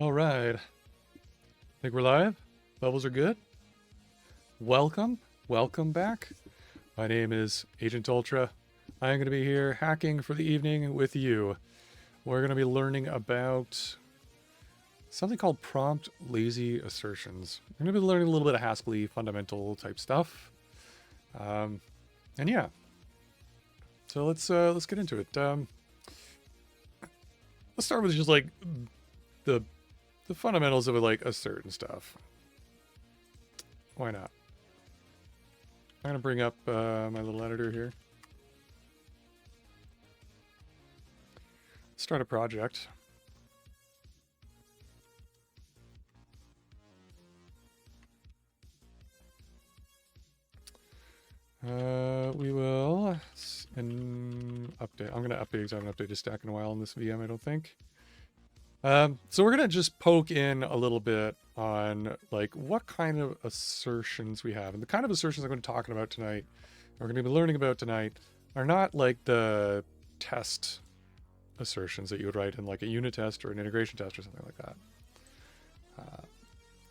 All right. Think we're live? Levels are good? Welcome. Welcome back. My name is Agent Ultra. I'm going to be here hacking for the evening with you. We're going to be learning about something called prompt lazy assertions. We're going to be learning a little bit of Haskell fundamental type stuff. And yeah. So let's get into it. Let's start with just like the fundamentals of like assert and stuff. Why not? I'm going to bring up my little editor here. Start a project. We will update. I'm going to update because I haven't updated stack in a while in this VM, I don't think. So we're going to just poke in a little bit on like what kind of assertions we have. And the kind of assertions I'm going to be talking about tonight, we're going to be learning about tonight, are not like the test assertions that you would write in like a unit test or an integration test or something like that.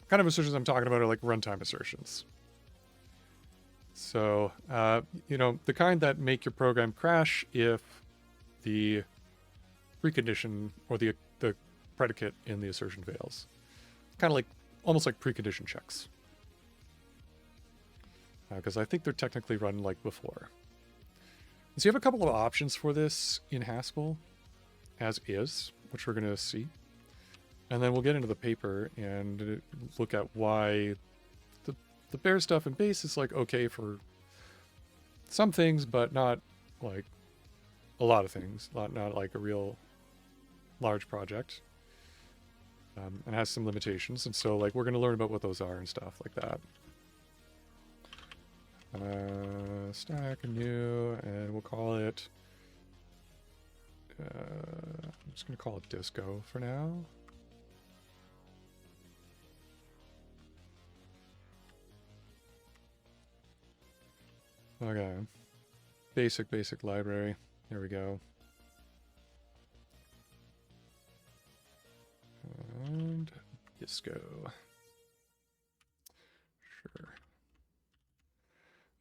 Kind of assertions I'm talking about are like runtime assertions. So, the kind that make your program crash if the precondition or the predicate in the assertion fails. Kind of like, almost like precondition checks. Because I think they're technically run like before. So you have a couple of options for this in Haskell, as is, which we're going to see. And then we'll get into the paper and look at why the bare stuff in base is like okay for some things, but not like a lot of things. Not like a real large project. And has some limitations. And so like we're going to learn about what those are and stuff like that. Stack new, and we'll call it I'm just going to call it disco for now. Okay. Basic library. There we go. And disco. Sure.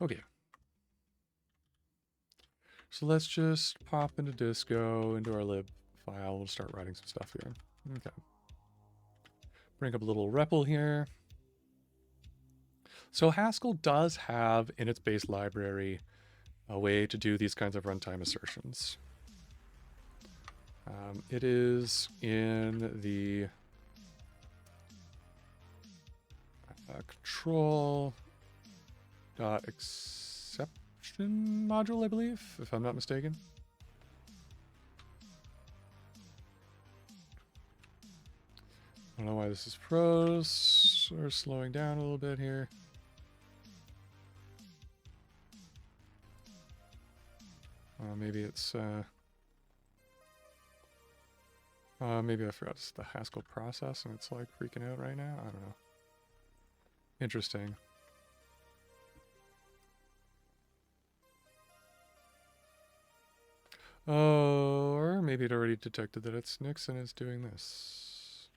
Okay. So let's just pop into disco, into our lib file. We'll start writing some stuff here. Okay. Bring up a little REPL here. So Haskell does have in its base library a way to do these kinds of runtime assertions. It is in the control.exception module, I believe, if I'm not mistaken. I don't know why this is froze or slowing down a little bit here. Maybe it's maybe I forgot it's the Haskell process and it's like freaking out right now. I don't know. Interesting. Oh, or maybe it already detected that it's Nix and it's doing this.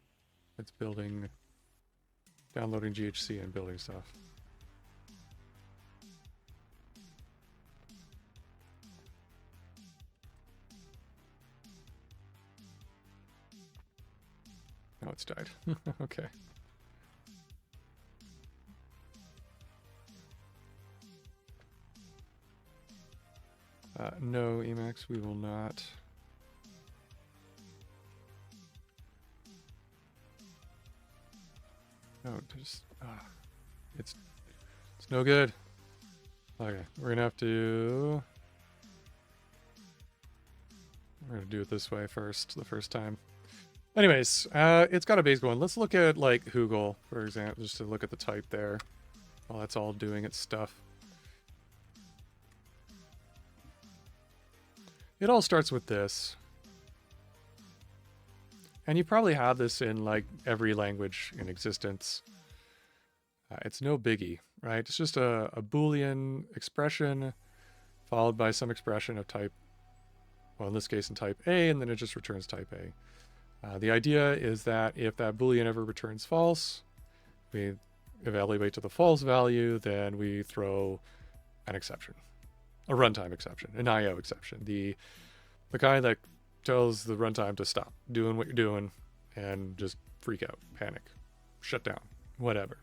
It's building, downloading GHC and building stuff. Oh, it's died. Okay. No, Emacs, we will not. No, just it's no good. Okay, we're gonna do it this way first, the first time. Anyways, it's got a base going. Let's look at like Hoogle, for example, just to look at the type there. While that's all doing its stuff. It all starts with this. And you probably have this in like every language in existence. It's no biggie, right? It's just a Boolean expression followed by some expression of type, well, in this case in type A, and then it just returns type A. The idea is that if that Boolean ever returns false, we evaluate to the false value, then we throw an exception, a runtime exception, an IO exception, the kind that tells the runtime to stop doing what you're doing and just freak out, panic, shut down, whatever.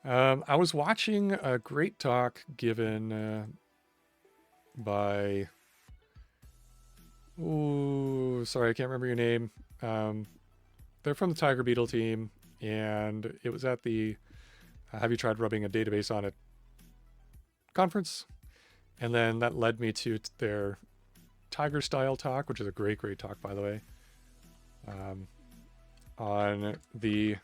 I was watching a great talk given by, sorry, I can't remember your name. They're from the Tiger Beetle team, and it was at the Have You Tried Rubbing a Database on It conference. And then that led me to their Tiger style talk, which is a great talk, by the way, on the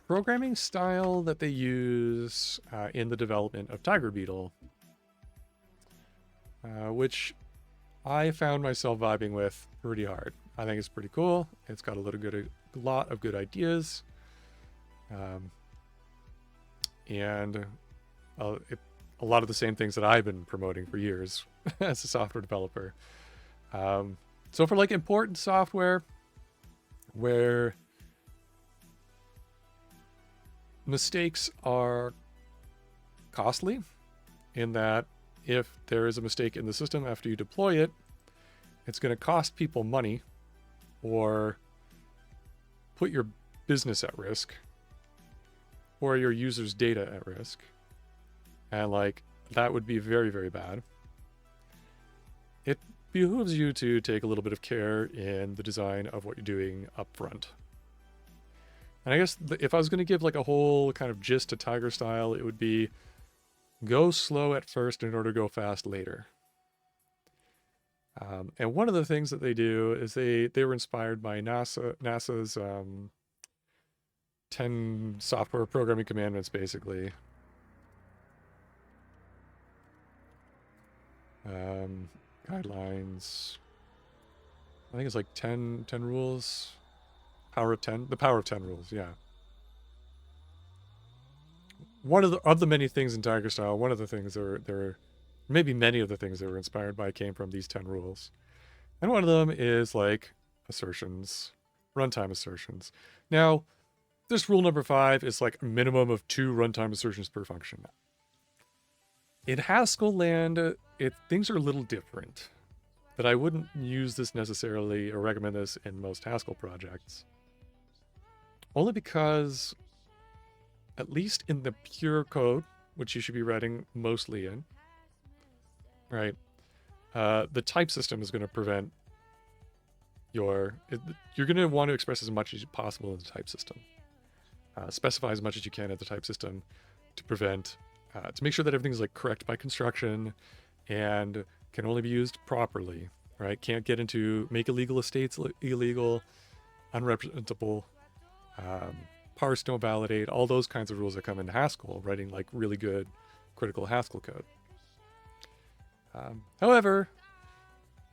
programming style that they use in the development of Tiger Beetle, which I found myself vibing with pretty hard. I think it's pretty cool. It's got a lot of good ideas, and a lot of the same things that I've been promoting for years as a software developer. So for like important software where mistakes are costly, in that if there is a mistake in the system after you deploy it, it's going to cost people money or put your business at risk or your users' data at risk. And like, that would be very, very bad. It behooves you to take a little bit of care in the design of what you're doing up front. And I guess if I was going to give like a whole kind of gist to Tiger style, it would be go slow at first in order to go fast later. And one of the things that they do is they were inspired by NASA's 10 software programming commandments, basically. Guidelines. I think it's like 10 rules. Power of 10. The power of 10 rules, yeah. One of the many things in Tiger style, one of the things maybe many of the things they were inspired by came from these 10 rules. And one of them is like assertions, runtime assertions. Now, this rule number 5 is like a minimum of 2 runtime assertions per function. In Haskell land, things are a little different. But I wouldn't use this necessarily or recommend this in most Haskell projects. Only because, at least in the pure code, which you should be writing mostly in, right, the type system is going to prevent you're going to want to express as much as possible in the type system. Specify as much as you can at the type system to prevent, to make sure that everything's like correct by construction and can only be used properly, right? Can't get into make illegal estates illegal, unrepresentable, parse, don't validate, all those kinds of rules that come into Haskell, writing like really good critical Haskell code. However,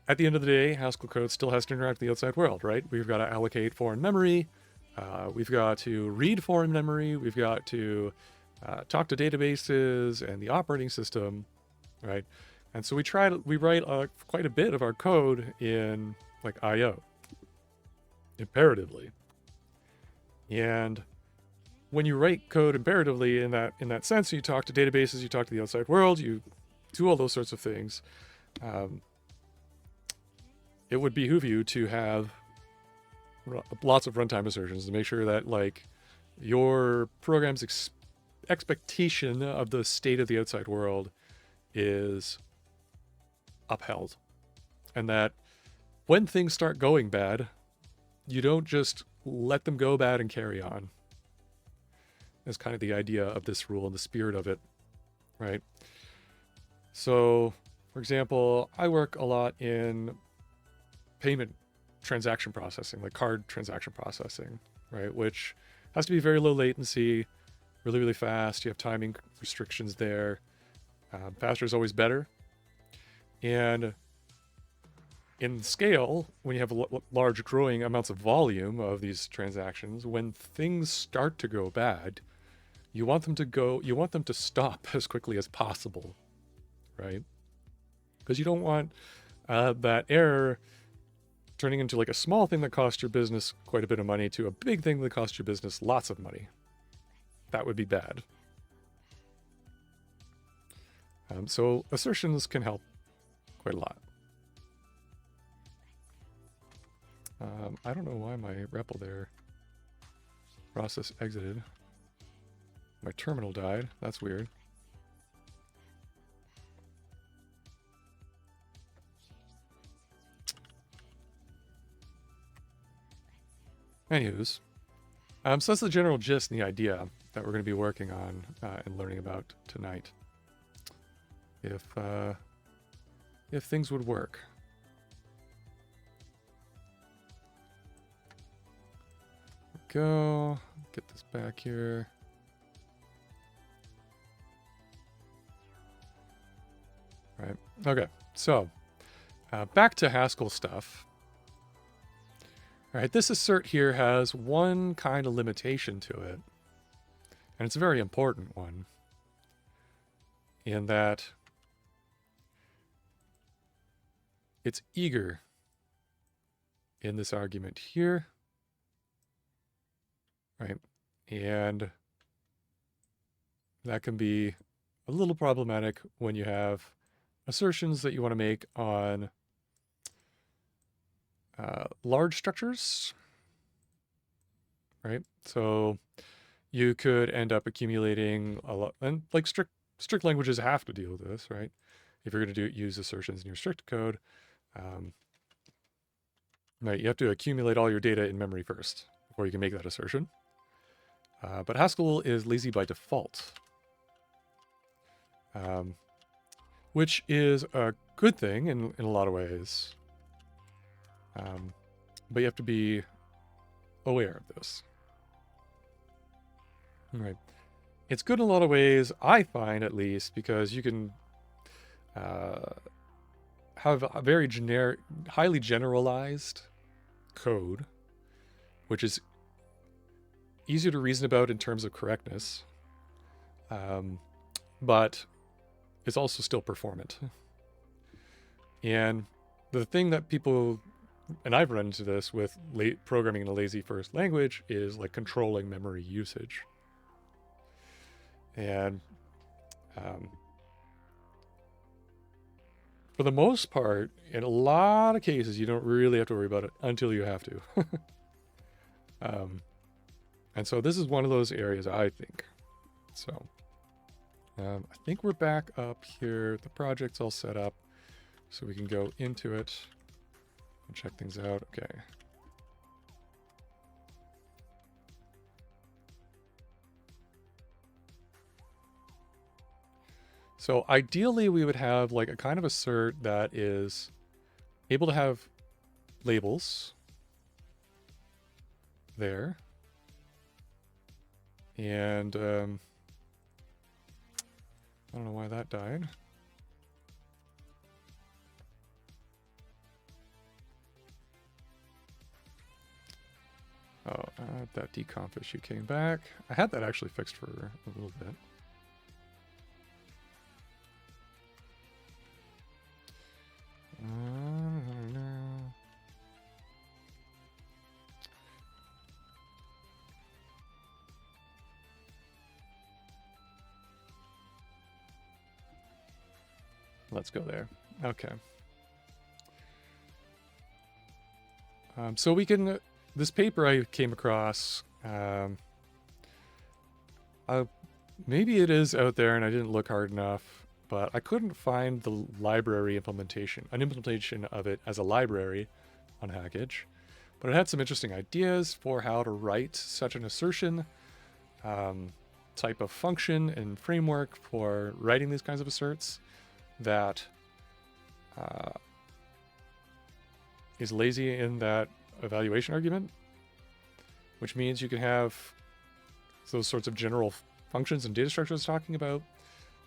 at the end of the day, Haskell code still has to interact with the outside world, right? We've got to allocate foreign memory. We've got to read foreign memory. We've got to talk to databases and the operating system, right? And so we write quite a bit of our code in like IO, imperatively. And when you write code imperatively in that sense, you talk to databases, you talk to the outside world, you do all those sorts of things. It would behoove you to have lots of runtime assertions to make sure that like your program's expectation of the state of the outside world is upheld, and that when things start going bad, you don't just let them go bad and carry on. That's kind of the idea of this rule and the spirit of it, right? So, for example, I work a lot in payment transaction processing, like card transaction processing, right? Which has to be very low latency, really, really fast. You have timing restrictions there. Faster is always better. And in scale, when you have large growing amounts of volume of these transactions, when things start to go bad, you want them to stop as quickly as possible, right? Because you don't want that error turning into like a small thing that cost your business quite a bit of money to a big thing that cost your business lots of money. That would be bad. So assertions can help quite a lot. I don't know why my REPL there process exited. My terminal died. That's weird. Anywho's, so that's the general gist and the idea that we're going to be working on and learning about tonight. If things would work. Go get this back here. Right. Okay. So back to Haskell stuff. All right. This assert here has one kind of limitation to it, and it's a very important one. In that it's eager in this argument here. Right, and that can be a little problematic when you have assertions that you want to make on large structures, right? So you could end up accumulating a lot, and like strict languages have to deal with this, right? If you're going to use assertions in your strict code, right, you have to accumulate all your data in memory first before you can make that assertion. But Haskell is lazy by default, which is a good thing in a lot of ways. But you have to be aware of this. Right. It's good in a lot of ways, I find at least, because you can have a very generic, highly generalized code, which is easier to reason about in terms of correctness, but it's also still performant. And the thing that people, and I've run into this with programming in a lazy first language, is like controlling memory usage. And for the most part, in a lot of cases, you don't really have to worry about it until you have to. And so this is one of those areas, I think. So I think we're back up here. The project's all set up, so we can go into it and check things out. Okay. So ideally, we would have like a kind of assert that is able to have labels there. And I don't know why that died. Oh, that deconf issue came back. I had that actually fixed for a little bit. Let's go there. Okay. So we can, this paper I came across, maybe it is out there and I didn't look hard enough, but I couldn't find the library implementation, an implementation of it as a library on Hackage. But it had some interesting ideas for how to write such an assertion, type of function and framework for writing these kinds of asserts that is lazy in that evaluation argument, which means you can have those sorts of general functions and data structures talking about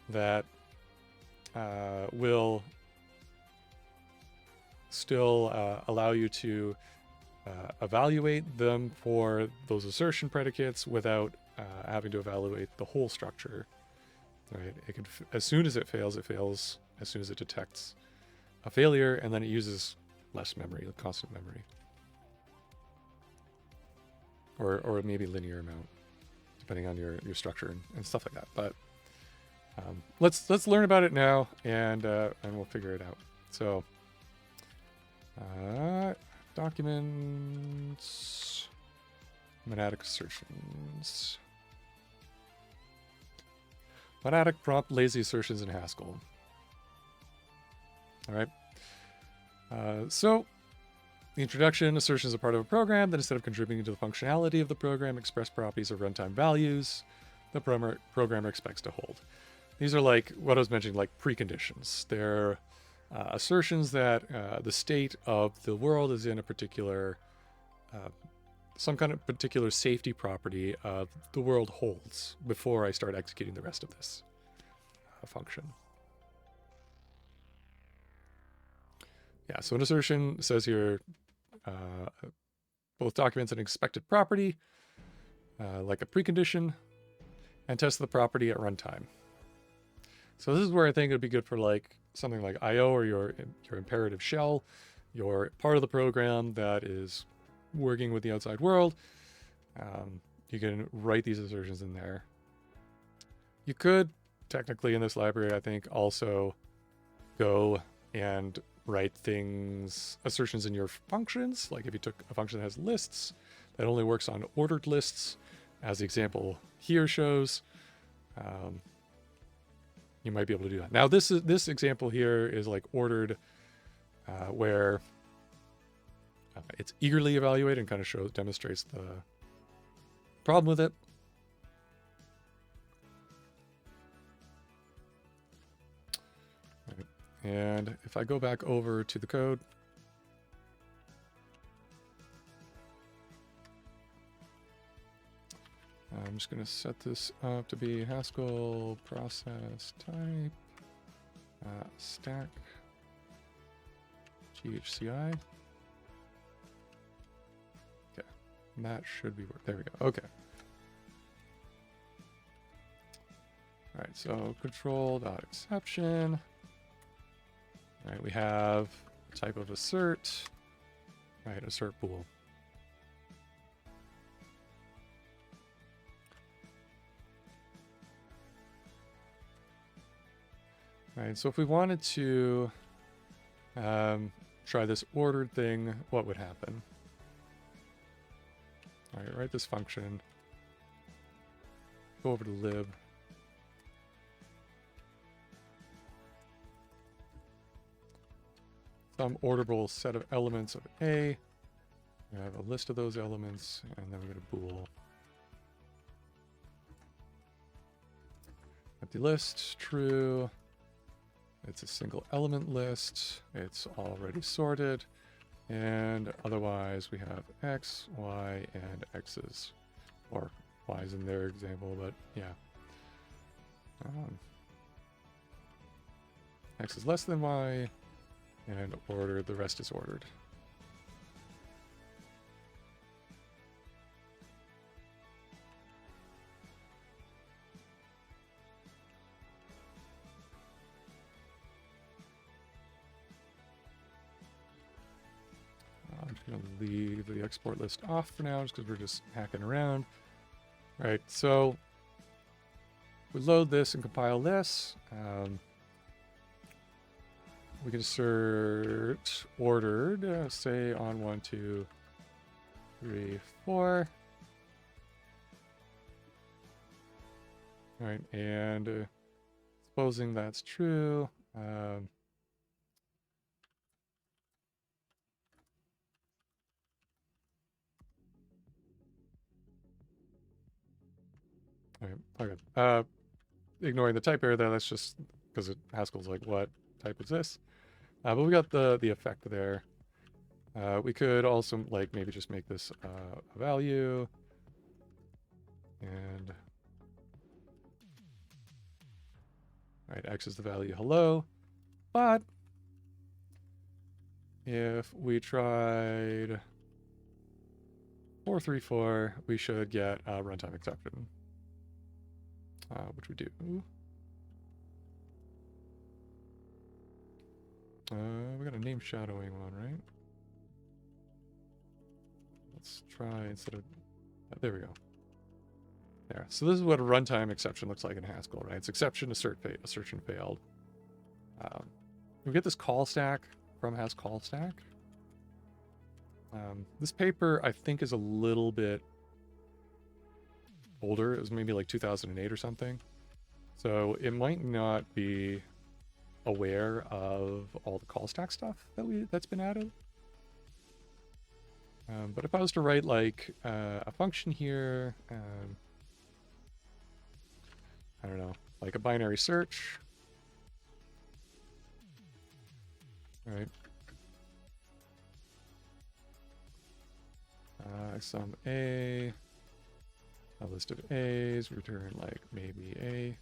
that will still allow you to evaluate them for those assertion predicates without having to evaluate the whole structure. Right? It can, as soon as it fails as soon as it detects a failure, and then it uses less memory, the constant memory. Or maybe linear amount, depending on your structure and stuff like that. But let's learn about it now, and we'll figure it out. So documents, monadic assertions, monadic prompt lazy assertions in Haskell. All right. So the introduction, assertions are part of a program that instead of contributing to the functionality of the program, express properties or runtime values the programmer expects to hold. These are like what I was mentioning, like preconditions. They're assertions that the state of the world is in a particular, some kind of particular safety property the world holds before I start executing the rest of this function. Yeah, so an assertion says here, both documents an expected property, like a precondition, and test the property at runtime. So this is where I think it would be good for like something like I/O or your imperative shell, your part of the program that is working with the outside world. You can write these assertions in there. You could technically in this library, I think, also go and write assertions in your functions. Like if you took a function that has lists that only works on ordered lists, as the example here shows, you might be able to do that. Now this example here is like ordered, where it's eagerly evaluated and kind of demonstrates the problem with it. And if I go back over to the code, I'm just going to set this up to be Haskell process type stack GHCI. Okay, and that should be there. We go. Okay. All right. So control.exception. All right, we have type of assert, right, assert bool. All right, so if we wanted to try this ordered thing, what would happen? All right, write this function, go over to lib. Some orderable set of elements of A. We have a list of those elements, and then we get a bool. Empty list, true. It's a single element list. It's already sorted. And otherwise, we have X, Y, and X's. Or Y's in their example, but yeah. X is less than Y. And ordered, the rest is ordered. I'm just going to leave the export list off for now, just because we're just hacking around. All right, so we load this and compile this. We can assert ordered, say on 1, 2, 3, 4. All right, and supposing that's true, okay. Ignoring the type error there, that's just because Haskell's like, what type is this? But we got the effect there. We could also like maybe just make this a value, and right, X is the value hello. But if we tried 434, we should get a runtime exception, which we do. We got a name shadowing one, right? Let's try instead of... there we go. There. So this is what a runtime exception looks like in Haskell, right? It's exception, assertion failed. We get this call stack from Haskell stack. This paper, I think, is a little bit older. It was maybe like 2008 or something. So it might not be aware of all the call stack stuff that's been added. But if I was to write like a function here, I don't know, like a binary search, right? Sum a list of a's, return like maybe a.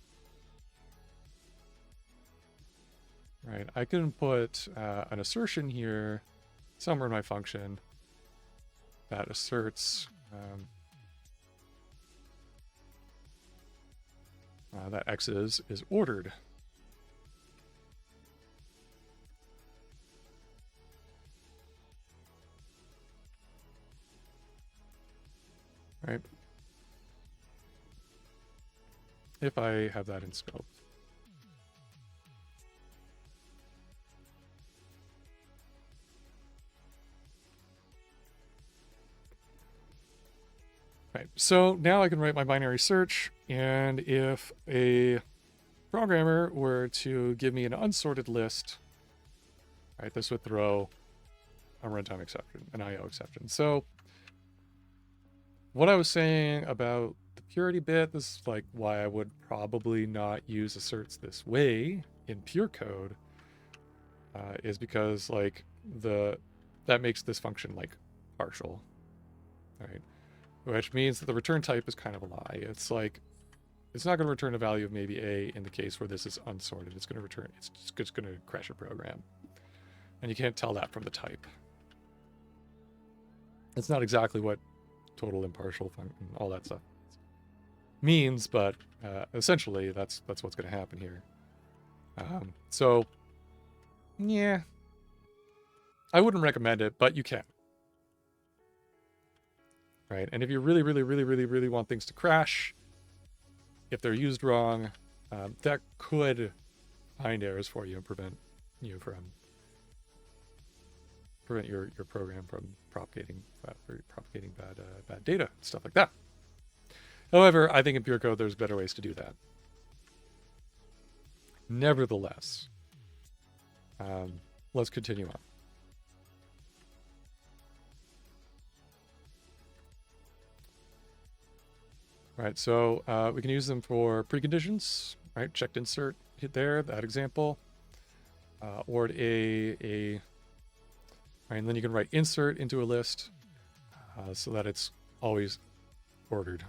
Right, I can put an assertion here somewhere in my function that asserts that x is ordered. Right? If I have that in scope. Right, so now I can write my binary search, and if a programmer were to give me an unsorted list, right, this would throw a runtime exception, an IO exception. So what I was saying about the purity bit, this is like why I would probably not use asserts this way in pure code, is because like that makes this function like partial, right? Which means that the return type is kind of a lie. It's like, it's not going to return a value of maybe a in the case where this is unsorted. It's going to return, it's just going to crash a program. And you can't tell that from the type. It's not exactly what total impartial function, all that stuff means, but essentially that's what's going to happen here. So, yeah, I wouldn't recommend it, but you can. Right, and if you really want things to crash, if they're used wrong, that could find errors for you and prevent you from your program from propagating bad data, stuff like that. However, I think in pure code there's better ways to do that. Nevertheless, let's continue on. Right, so we can use them for preconditions, right? Checked insert, hit there, that example. Or a right, and then you can write insert into a list so that it's always ordered.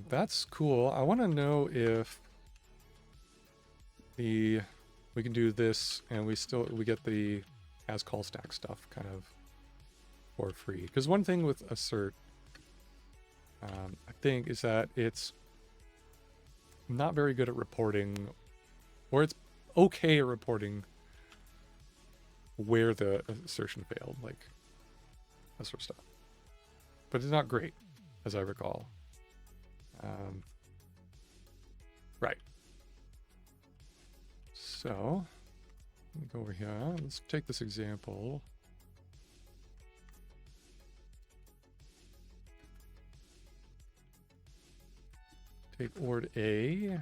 That's cool. I want to know if we can do this and we get the as call stack stuff kind of for free. Because one thing with assert, I think, is that it's not very good at reporting, or it's okay at reporting where the assertion failed, like that sort of stuff. But it's not great, as I recall. Right. So, let me go over here. Let's take this example. Take ord a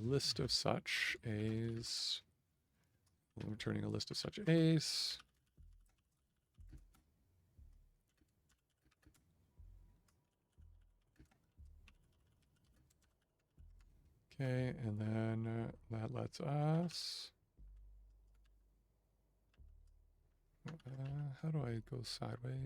list of such a's. I'm returning a list of such a's. Okay, and then that lets us. How do I go sideways?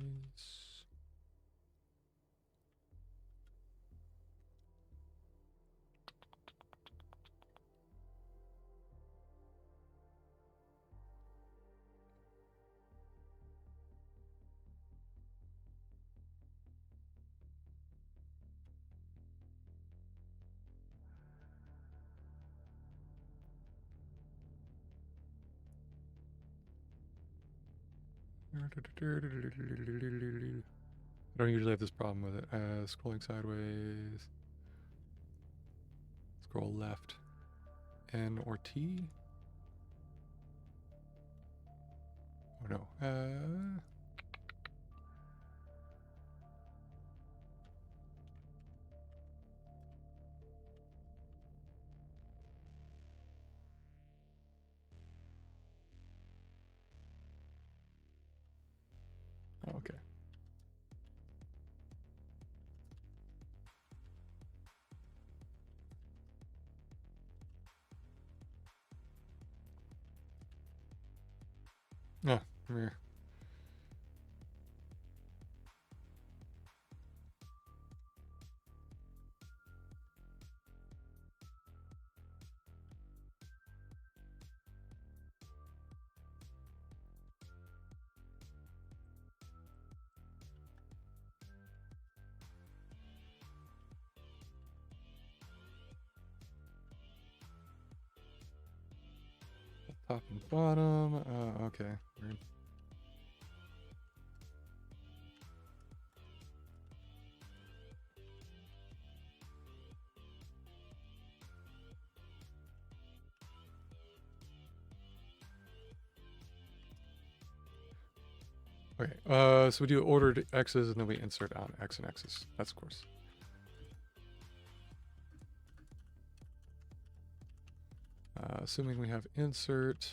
I don't usually have this problem with it. Scrolling sideways. Scroll left. N or T? Oh no. Okay. Ah, come here. Top and bottom. Okay. Weird. Okay, so we do ordered X's and then we insert on X and X's. That's of course. Assuming we have insert.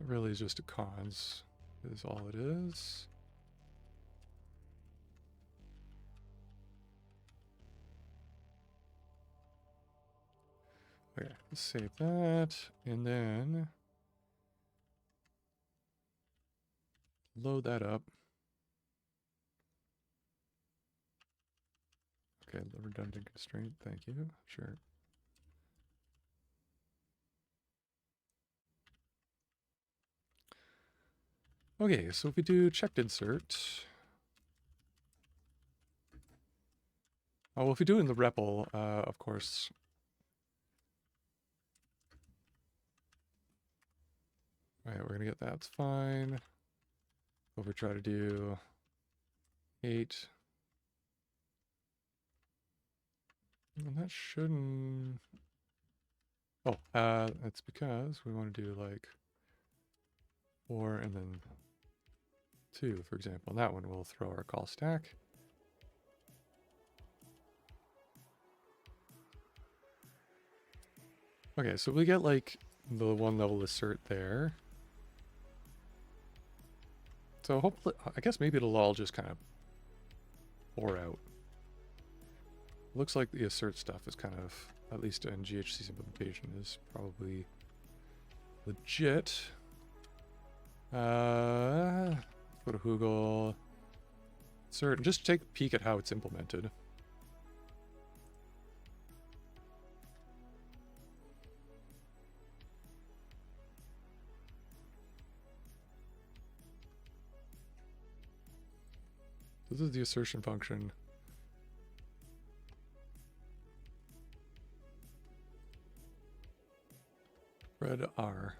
It really is just a cons, is all it is. Okay, let's save that, and then load that up. Okay, redundant constraint, thank you, sure. Okay, so if we do checked insert. Oh, well, if we do it in the REPL, of course. All right, we're gonna get that's fine. If we try to do 8. And that shouldn't... Oh, that's because we want to do like 4 and then 2, for example. And that one will throw our call stack. Okay, so we get like the one level assert there. So hopefully, I guess maybe it'll all just kind of pour out. Looks like the assert stuff is kind of, at least in GHC's implementation, is probably legit. Go to Google, assert, and just take a peek at how it's implemented. This is the assertion function. Red R.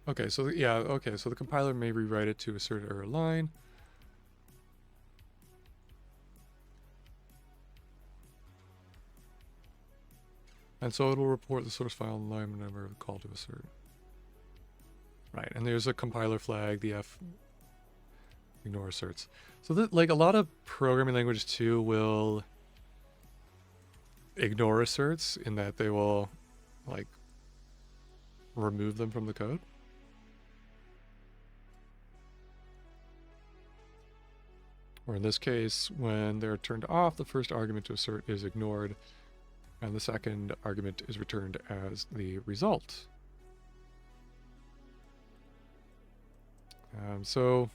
Okay, so yeah, okay, so the compiler may rewrite it to assert error line. And so it'll report the source file line whenever the call to assert. Right, and there's a compiler flag, the F ignore asserts. So that, like, a lot of programming languages too will ignore asserts in that they will like remove them from the code. Or in this case, when they're turned off, the first argument to assert is ignored, and the second argument is returned as the result. So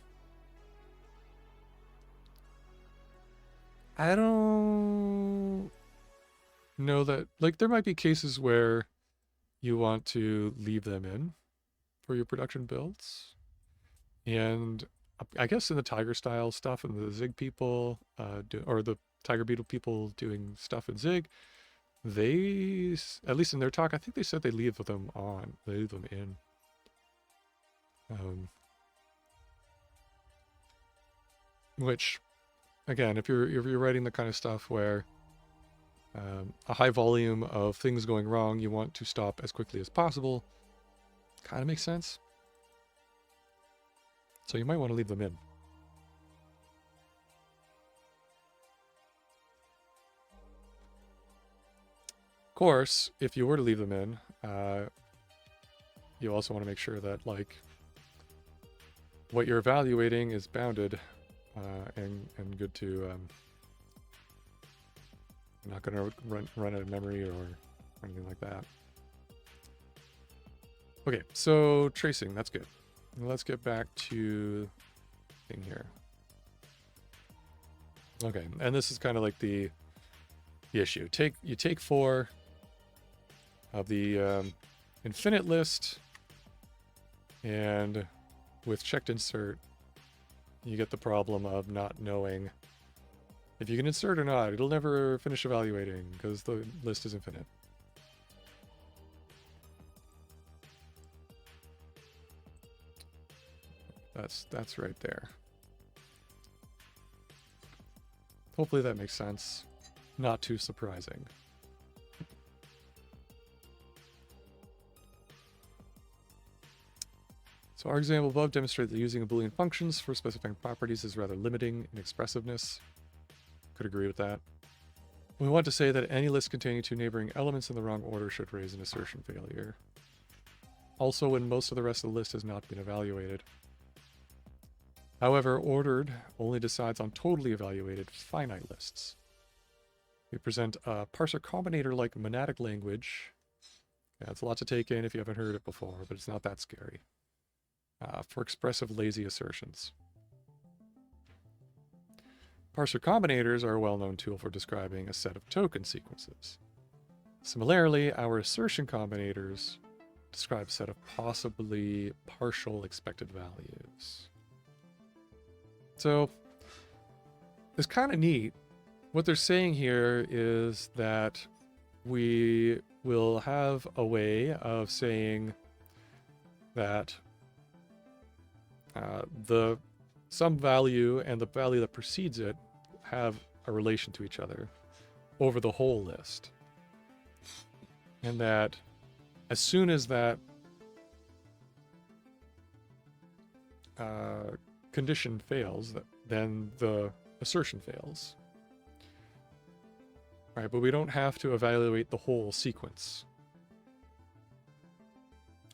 I don't know that, like, there might be cases where you want to leave them in for your production builds. And I guess in the Tiger style stuff and the Zig people, or the Tiger Beetle people doing stuff in Zig, they, at least in their talk, I think they said they leave them on, they leave them in. Which, again, if you're writing the kind of stuff where a high volume of things going wrong you want to stop as quickly as possible, kind of makes sense. So you might want to leave them in. Of course, if you were to leave them in, you also want to make sure that, like, what you're evaluating is bounded and good to, not going to run out of memory or anything like that. Okay, so tracing, that's good. Let's get back to thing here. Okay, and this is kind of like the issue. You take 4 of the infinite list, and with checked insert, you get the problem of not knowing if you can insert or not. It'll never finish evaluating because the list is infinite. That's right there. Hopefully that makes sense. Not too surprising. So our example above demonstrates that using Boolean functions for specifying properties is rather limiting in expressiveness. Could agree with that. We want to say that any list containing 2 neighboring elements in the wrong order should raise an assertion failure. Also, when most of the rest of the list has not been evaluated. However, ordered only decides on totally evaluated finite lists. We present a parser combinator-like monadic language. Yeah, it's a lot to take in if you haven't heard it before, but it's not that scary. For expressive lazy assertions. Parser combinators are a well-known tool for describing a set of token sequences. Similarly, our assertion combinators describe a set of possibly partial expected values. So, it's kind of neat. What they're saying here is that we will have a way of saying that the some value and the value that precedes it have a relation to each other over the whole list. And that as soon as that condition fails, then the assertion fails. Right, but we don't have to evaluate the whole sequence.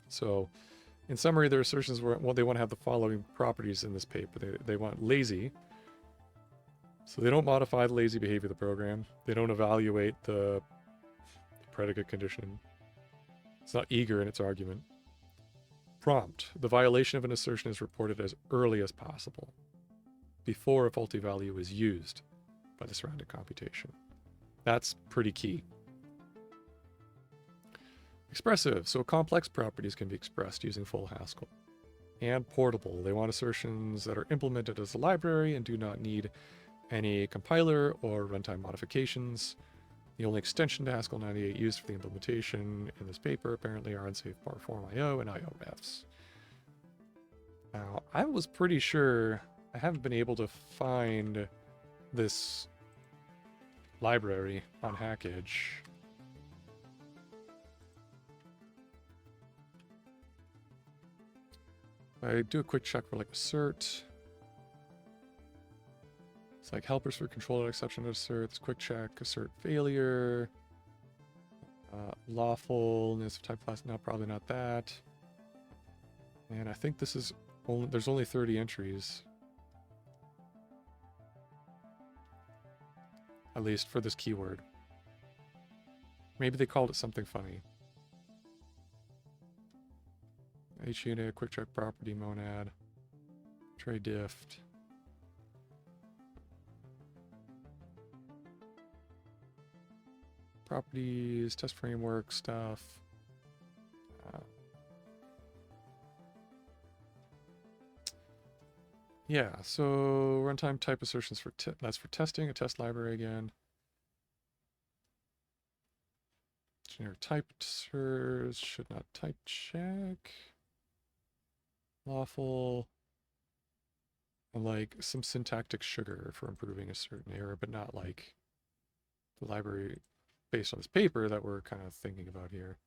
So, in summary, their assertions were, well, they want to have the following properties in this paper. They want lazy. So they don't modify the lazy behavior of the program. They don't evaluate the predicate condition. It's not eager in its argument. Prompt. The violation of an assertion is reported as early as possible, before a faulty value is used by the surrounding computation. That's pretty key. Expressive. So complex properties can be expressed using full Haskell. And portable. They want assertions that are implemented as a library and do not need any compiler or runtime modifications. The only extension to Haskell 98 used for the implementation in this paper apparently are unsafe form IO and IO refs. Now, I was pretty sure I haven't been able to find this library on Hackage. I do a quick check for like assert. It's like helpers for controller exception to asserts, quick check, assert failure, lawfulness of type class. No, probably not that. And I think this is only, there's only 30 entries. At least for this keyword. Maybe they called it something funny. HUnit, quick check property monad, tray diff. properties, test framework stuff. Yeah, so runtime type assertions for that's for testing, a test library again. Generic typers should not type check. Lawful. And like some syntactic sugar for improving a certain error, but not like the library based on this paper that we're kind of thinking about here.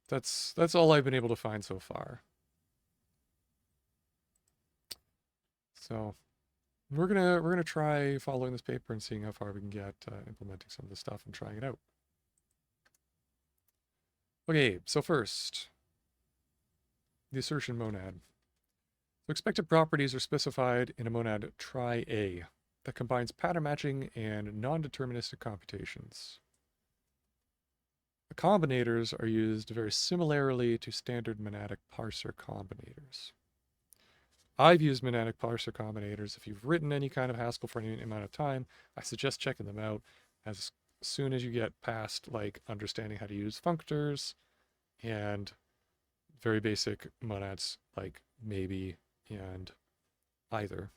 That's all I've been able to find so far. So we're gonna try following this paper and seeing how far we can get implementing some of this stuff and trying it out. Okay, so first, the assertion monad. So expected properties are specified in a monad try A that combines pattern matching and non-deterministic computations. The combinators are used very similarly to standard monadic parser combinators. I've used monadic parser combinators. If you've written any kind of Haskell for any amount of time, I suggest checking them out as soon as you get past like understanding how to use functors and very basic monads like maybe and either.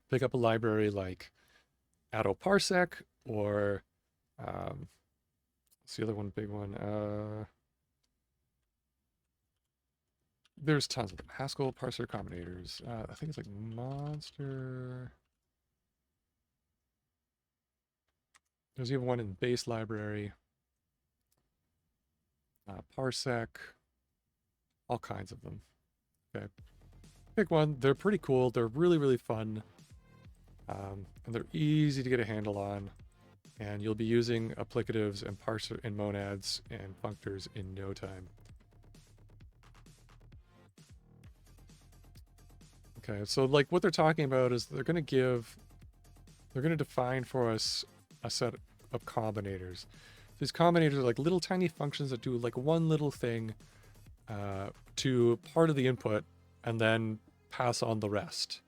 Pick up a library like attoparsec or what's the other one, big one? There's tons of them. Haskell parser combinators. I think it's like monster. There's even one in base library. Parsec. All kinds of them. Okay. Pick one. They're pretty cool. They're really, really fun. And they're easy to get a handle on. And you'll be using applicatives and parser and monads and functors in no time. Okay, so like what they're talking about is they're going to define for us a set of combinators. These combinators are like little tiny functions that do like one little thing to part of the input and then pass on the rest.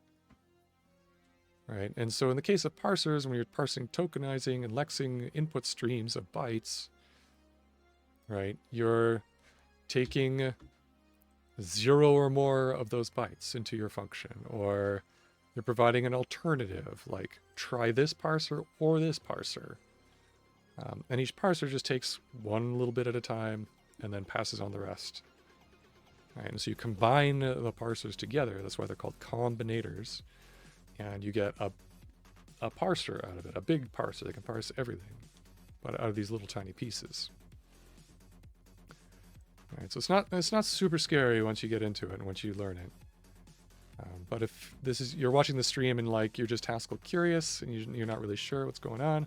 Right, and so in the case of parsers, when you're parsing, tokenizing, and lexing input streams of bytes, right, you're taking 0 or more of those bytes into your function, or you're providing an alternative, like try this parser or this parser. And each parser just takes one little bit at a time and then passes on the rest. Right, and so you combine the parsers together. That's why they're called combinators. And you get a parser out of it, a big parser that can parse everything, but out of these little tiny pieces. All right, so it's not super scary once you get into it and once you learn it. But if you're watching the stream and like you're just Haskell curious and you're not really sure what's going on,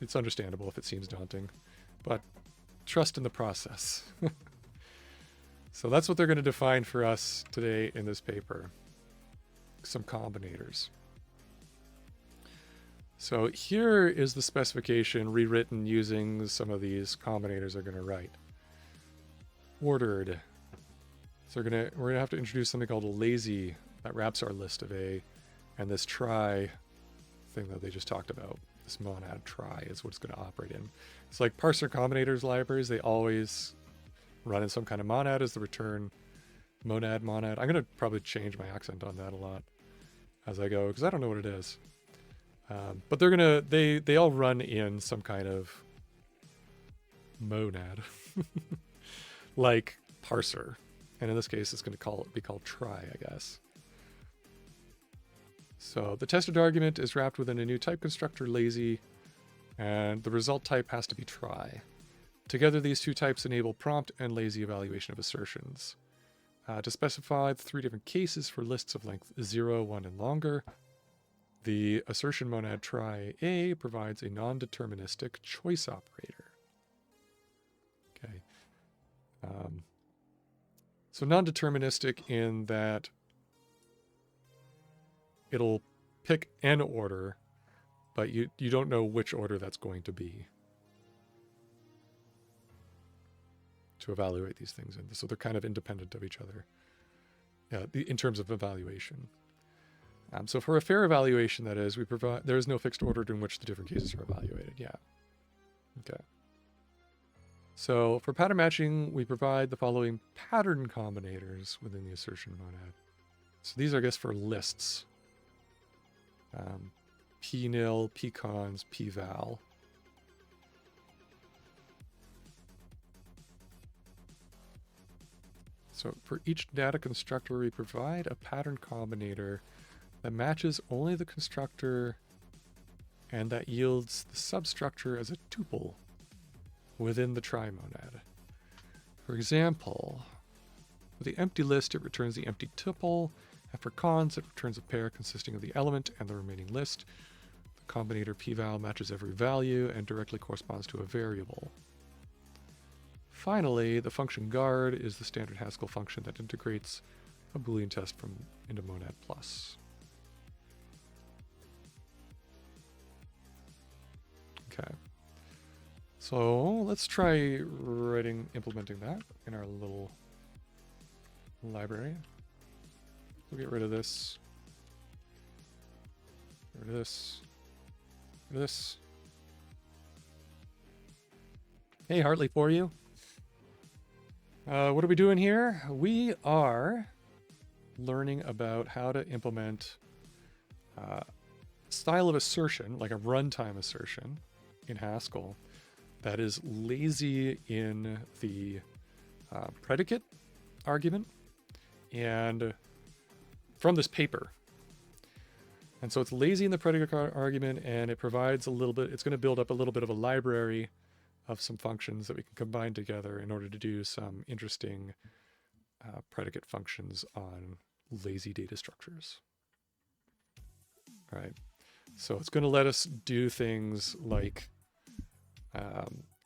it's understandable if it seems daunting, but trust in the process. So that's what they're going to define for us today in this paper. Some combinators. So here is the specification rewritten using some of these combinators they're going to write. Ordered. So we're gonna have to introduce something called a lazy that wraps our list of A, and this try thing that they just talked about. This monad try is what it's going to operate in. It's like parser combinators libraries. They always run in some kind of monad as the return. Monad. I'm going to probably change my accent on that a lot as I go because I don't know what it is. But they all run in some kind of monad, like parser, and in this case, it's going to be called try, I guess. So the tested argument is wrapped within a new type constructor, lazy, and the result type has to be try. Together, these two types enable prompt and lazy evaluation of assertions. To specify the 3 different cases for lists of length 0, 1, and longer, the assertion monad try A provides a non-deterministic choice operator. Okay. So non-deterministic in that it'll pick an order, but you don't know which order that's going to be to evaluate these things in. So they're kind of independent of each other in terms of evaluation. So for a fair evaluation, that is, there is no fixed order in which the different cases are evaluated. Yeah. Okay. So for pattern matching, we provide the following pattern combinators within the assertion monad. So these are, I guess, for lists. P-nil, P-cons, P-val. So for each data constructor, we provide a pattern combinator that matches only the constructor and that yields the substructure as a tuple within the trimonad. For example, for the empty list, it returns the empty tuple, and for cons, it returns a pair consisting of the element and the remaining list. The combinator p-val matches every value and directly corresponds to a variable. Finally, the function guard is the standard Haskell function that integrates a Boolean test into monad plus. Okay. So let's try implementing that in our little library. We'll get rid of this. Get rid of this. Get rid of this. Hey, Hartley, for you. What are we doing here? We are learning about how to implement style of assertion, like a runtime assertion in Haskell, that is lazy in the predicate argument and from this paper. And so it's lazy in the predicate argument, and it provides a little bit, it's going to build up a little bit of a library of some functions that we can combine together in order to do some interesting predicate functions on lazy data structures. All right. So it's going to let us do things like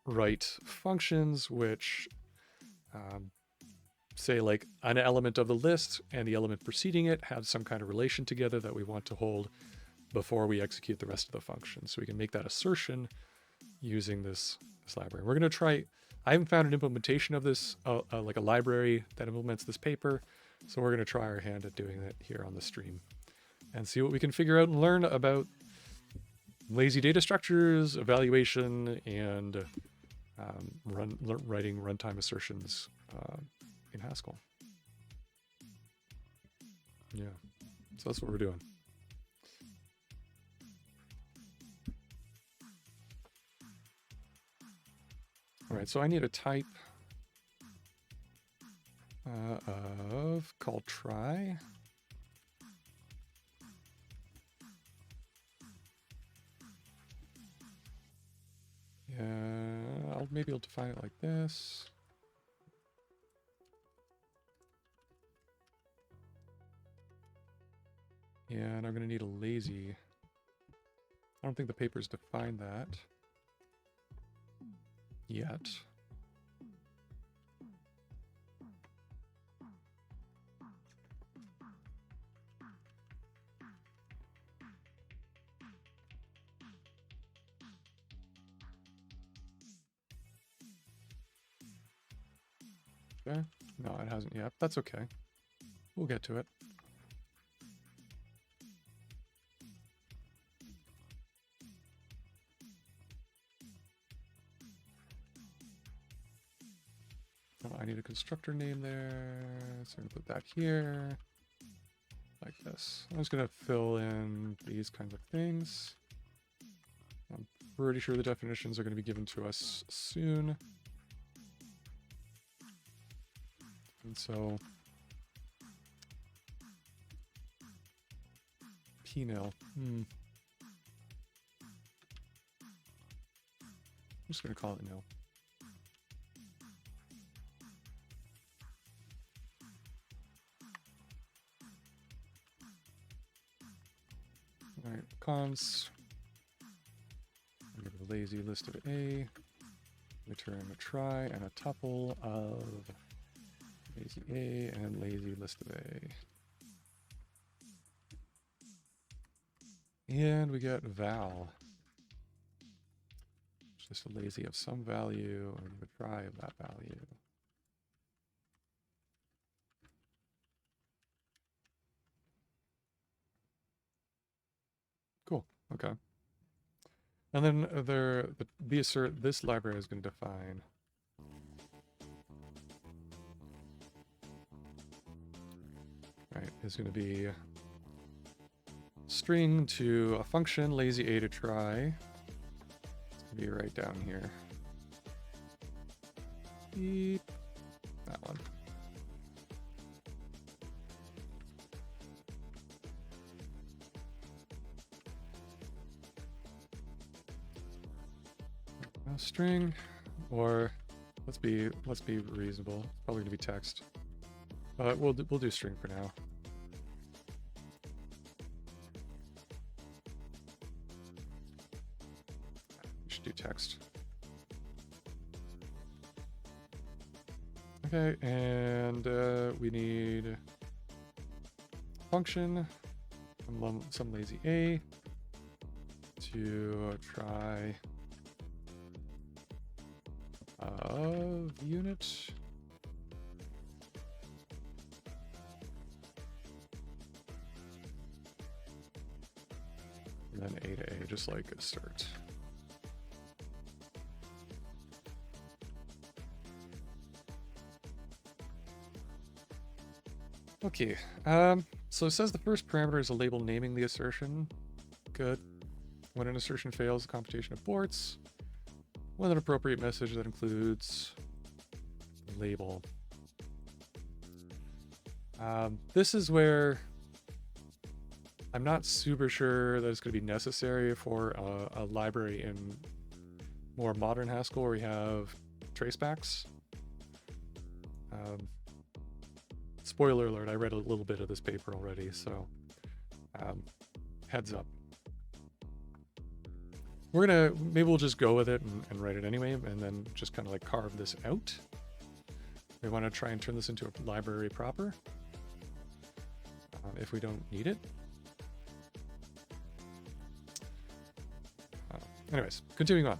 write functions which say like an element of the list and the element preceding it have some kind of relation together that we want to hold before we execute the rest of the function. So we can make that assertion using this library. We're going to try, I haven't found an implementation of this, like a library that implements this paper. So we're going to try our hand at doing it here on the stream and see what we can figure out and learn about lazy data structures, evaluation, and writing runtime assertions in Haskell. Yeah, so that's what we're doing. All right, so I need a type of called try. Yeah, maybe I'll define it like this. And I'm going to need a lazy. I don't think the paper's defined that yet. Okay. No, it hasn't yet. That's okay. We'll get to it. Oh, I need a constructor name there. So I'm going to put that here. Like this. I'm just going to fill in these kinds of things. I'm pretty sure the definitions are going to be given to us soon. And so P-nil. I'm just going to call it nil. All right, cons. I'm going to give a lazy list of A. Return a try and a tuple of lazy A and lazy list of A. And we get val. It's just a lazy of some value and a try of that value. Okay. And then the assert, this library is going to define right, is going to be string to a function, lazy a to try. It's going to be right down here. Beep. That one. A string, or let's be reasonable. It's probably gonna be text, but we'll do string for now. We should do text. Okay, and we need function, some lazy a to try of unit. And then a to a, just like assert. Okay, so it says the first parameter is a label naming the assertion. Good. When an assertion fails, the computation aborts with an appropriate message that includes the label. This is where I'm not super sure that it's going to be necessary for a library in more modern Haskell where we have tracebacks. Spoiler alert, I read a little bit of this paper already, so heads up. Maybe we'll just go with it and write it anyway, and then just kind of like carve this out. We want to try and turn this into a library proper, if we don't need it. Anyways, continuing on.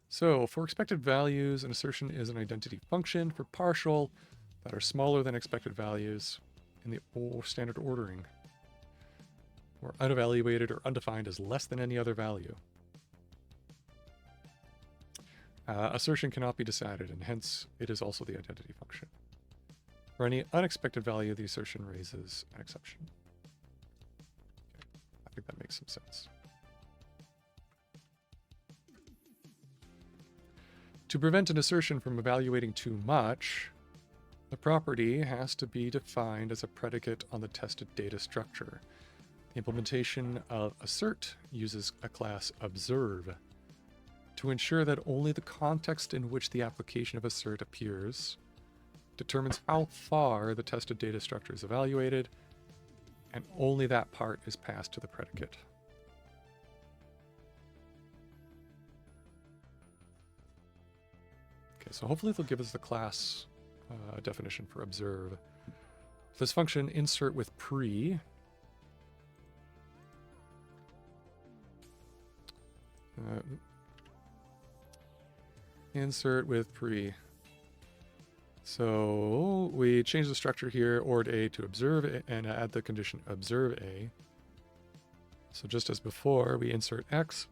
So for expected values, an assertion is an identity function for partial that are smaller than expected values in the standard ordering, or unevaluated or undefined as less than any other value. Assertion cannot be decided, and hence it is also the identity function. For any unexpected value, the assertion raises an exception. Okay. I think that makes some sense. To prevent an assertion from evaluating too much, the property has to be defined as a predicate on the tested data structure. The implementation of assert uses a class observe to ensure that only the context in which the application of assert appears determines how far the tested data structure is evaluated, and only that part is passed to the predicate. Okay, so hopefully they'll give us the class definition for observe. This function insert with pre insert with pre. So we change the structure here, ord a to observe a, and add the condition observe a. So just as before, we insert x.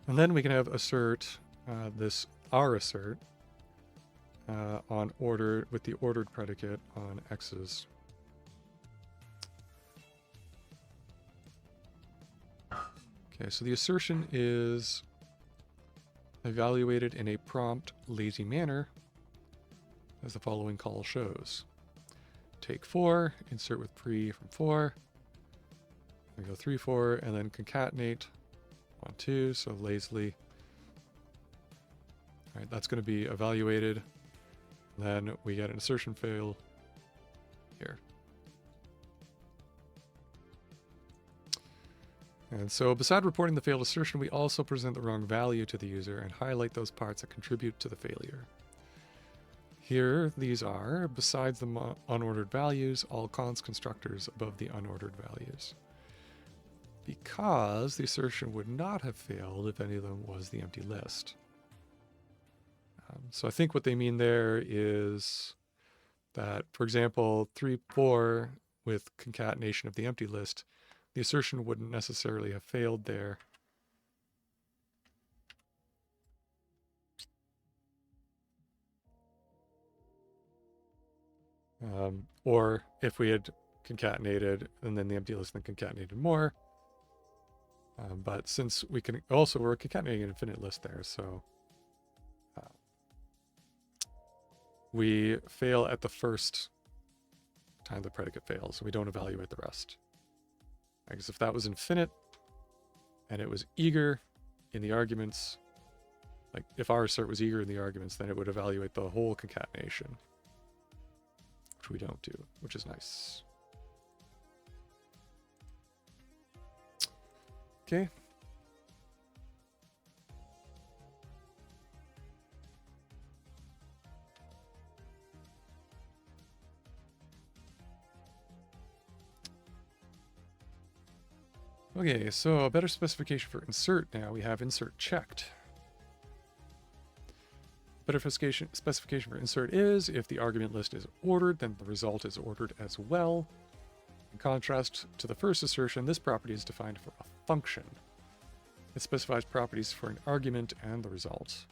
And then we can have assert our assert on order with the ordered predicate on x's. Okay, so the assertion is evaluated in a prompt, lazy manner, as the following call shows. Take 4, insert with pre from 4. We go 3, 4, and then concatenate 1, 2, so lazily. All right, that's going to be evaluated. Then we get an assertion fail here. And so beside reporting the failed assertion, we also present the wrong value to the user and highlight those parts that contribute to the failure. Here, these are, besides the unordered values, all const constructors above the unordered values. Because the assertion would not have failed if any of them was the empty list. So I think what they mean there is that, for example, 3, 4 with concatenation of the empty list, the assertion wouldn't necessarily have failed there. Or if we had concatenated and then the empty list then concatenated more. But since we can also, we're concatenating an infinite list there, so we fail at the first time the predicate fails. We don't evaluate the rest. Because if that was infinite and it was eager in the arguments, like if our assert was eager in the arguments, then it would evaluate the whole concatenation, which we don't do, which is nice. Okay. Okay, so a better specification for insert now. We have insert checked. Better specification for insert is if the argument list is ordered, then the result is ordered as well. In contrast to the first assertion, this property is defined for a function. It specifies properties for an argument and the result.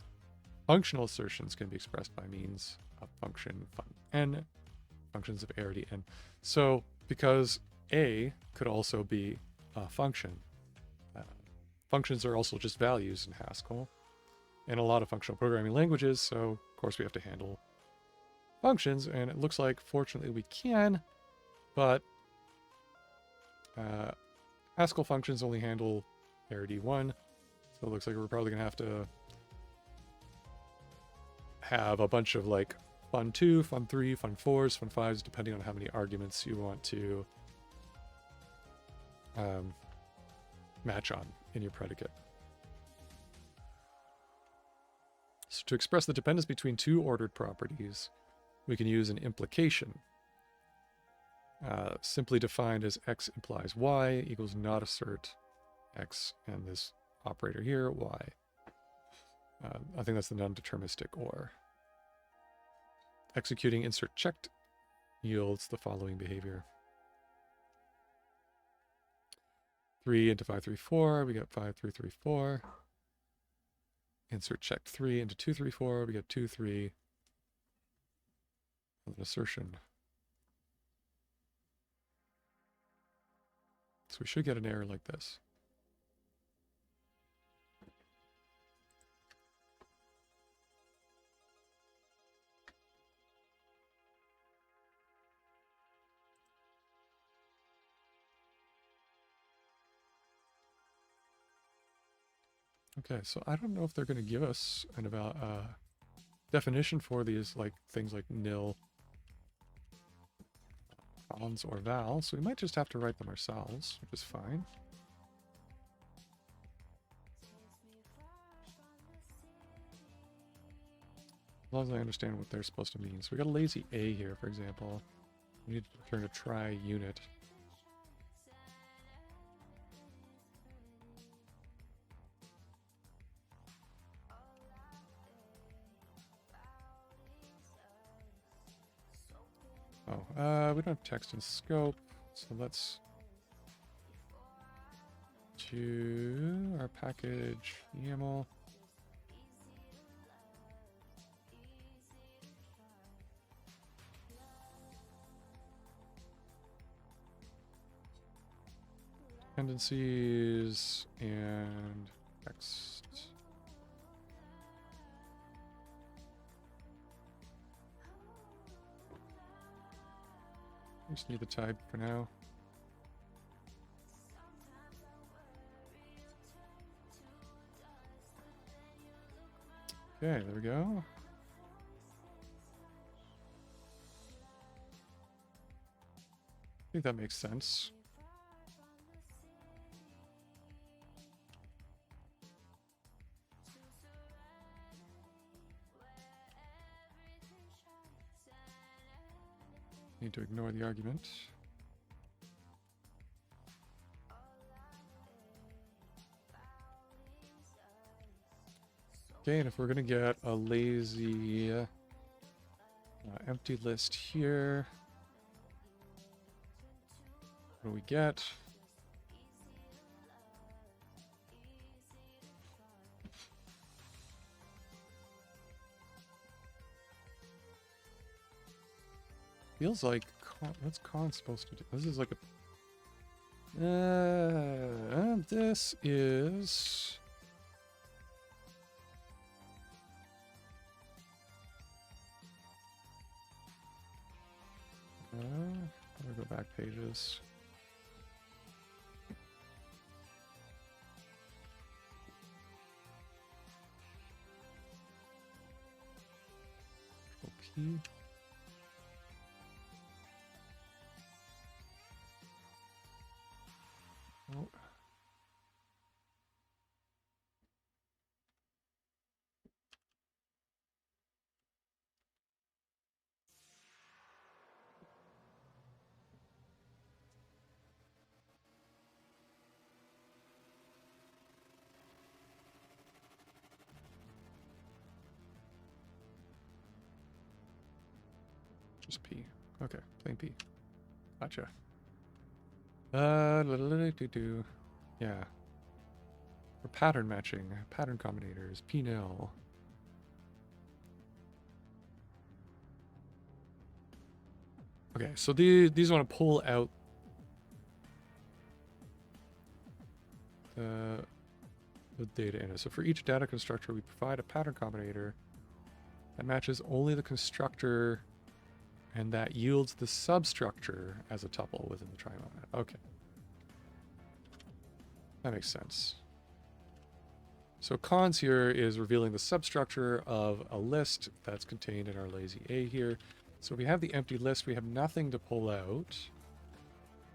Functional assertions can be expressed by means of function n, functions of arity n. So because a could also be a function, functions are also just values in Haskell and a lot of functional programming languages, so of course we have to handle functions, and it looks like fortunately we can, but Haskell functions only handle arity 1, so it looks like we're probably going to have a bunch of like fun 2, fun 3, fun 4s, fun 5s, depending on how many arguments you want to match on in your predicate. So to express the dependence between two ordered properties, we can use an implication, simply defined as x implies y equals not assert x and this operator here, y. I think that's the non-deterministic or. Executing insert checked yields the following behavior. 3 into 5, 3, 4, we get 5, 3, 3, 4. Insert checked 3 into 2, 3, 4, we get 2, 3. With an assertion. So we should get an error like this. Okay, so I don't know if they're going to give us an definition for these like things like nil, cons, or val, so we might just have to write them ourselves, which is fine. As long as I understand what they're supposed to mean. So we got a lazy A here, for example. We need to return a try unit. Oh, we don't have text and scope, so let's to our package YAML. Dependencies and text. Just need the type for now. Okay, there we go. I think that makes sense. Need to ignore the argument. Okay, and if we're gonna get a lazy empty list here, what do we get? Feels like what's con supposed to do? This is like a this is I'm gonna go back pages. P. Oh. Just P. Okay, plain P. Gotcha. Yeah. For pattern matching, pattern combinators, P-nil. Okay, so these want to pull out the data in it. So for each data constructor, we provide a pattern combinator that matches only the constructor and that yields the substructure as a tuple within the trimonad. Okay. That makes sense. So cons here is revealing the substructure of a list that's contained in our lazy A here. So we have the empty list, we have nothing to pull out.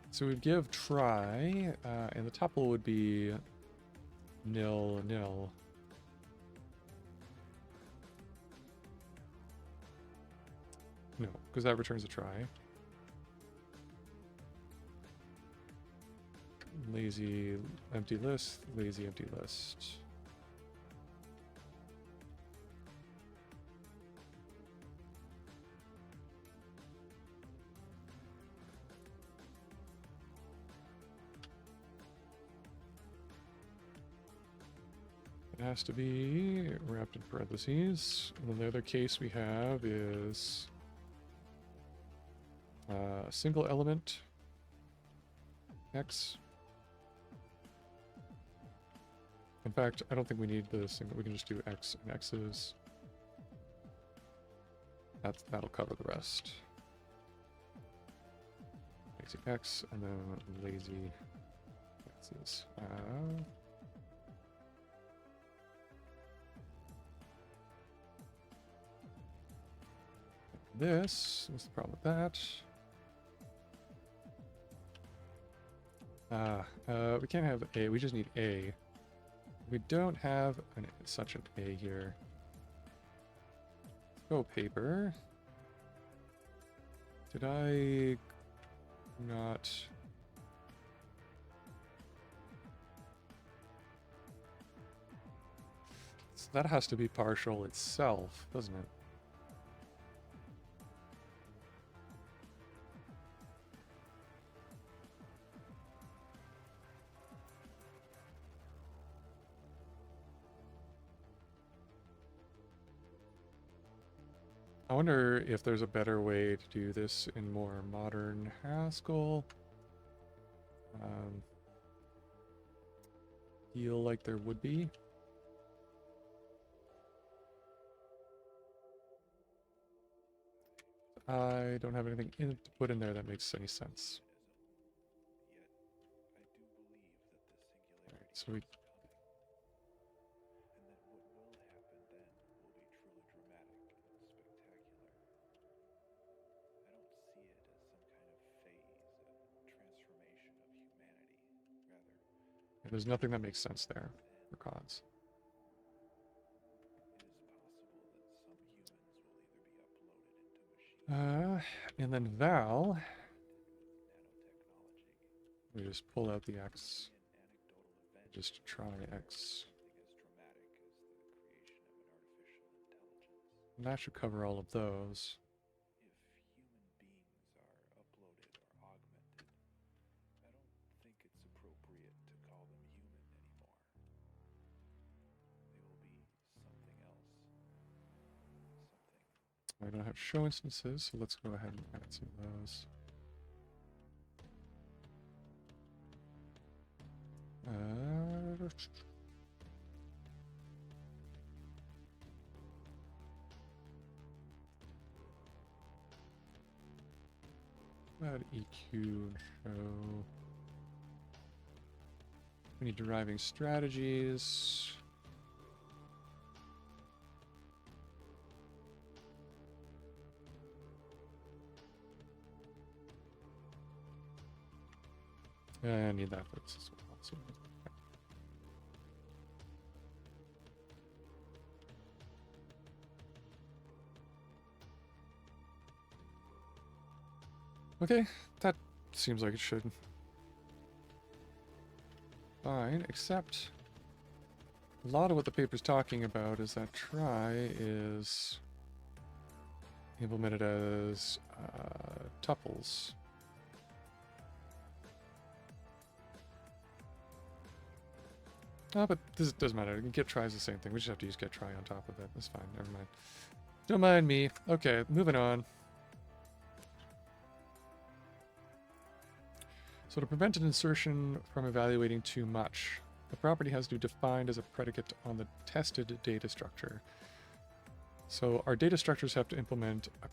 So we'd give try, and the tuple would be nil, nil. No, because that returns a try. Lazy empty list, lazy empty list. It has to be wrapped in parentheses. And then the other case we have is a single element X. In fact, I don't think we need the single. We can just do X and X's. That'll cover the rest. Lazy X and then lazy X's. What's the problem with that? We can't have A, we just need A. We don't have such an A here. Let's go paper. Did I not... So that has to be partial itself, doesn't it? I wonder if there's a better way to do this in more modern Haskell. Feel like there would be. I don't have anything to put in there that makes any sense. Alright, so we... There's nothing that makes sense there for cons. And then val, we just pull out the X, just try X. And that should cover all of those. If human beings are uploaded or augmented, I don't think it's appropriate to call them human anymore. They will be something else. Something. I don't have show instances, so let's go ahead and add some of those. Add EQ show. We need deriving strategies. I need that for this as well. So. Okay, that seems like it should. Fine, except a lot of what the paper's talking about is that try is implemented as tuples. Oh, but this doesn't matter. Get try is the same thing. We just have to use get try on top of it. That's fine. Never mind. Don't mind me. Okay, moving on. So to prevent an insertion from evaluating too much, the property has to be defined as a predicate on the tested data structure. So our data structures have to implement a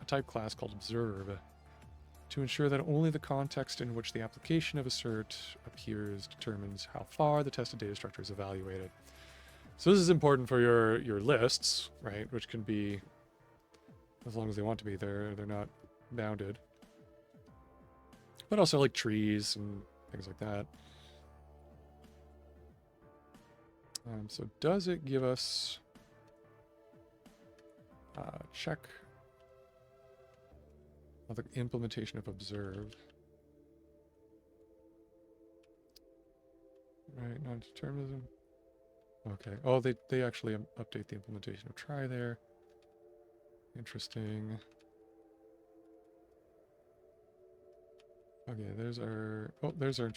type class called observe to ensure that only the context in which the application of assert appears determines how far the tested data structure is evaluated. So this is important for your lists, right? Which can be, as long as they want to be, they're not bounded. But also like trees and things like that. So does it give us check of the implementation of observe? Right, non-determinism. Okay. Oh, they actually update the implementation of try there. Interesting. Okay, there's our... Oh, there's our...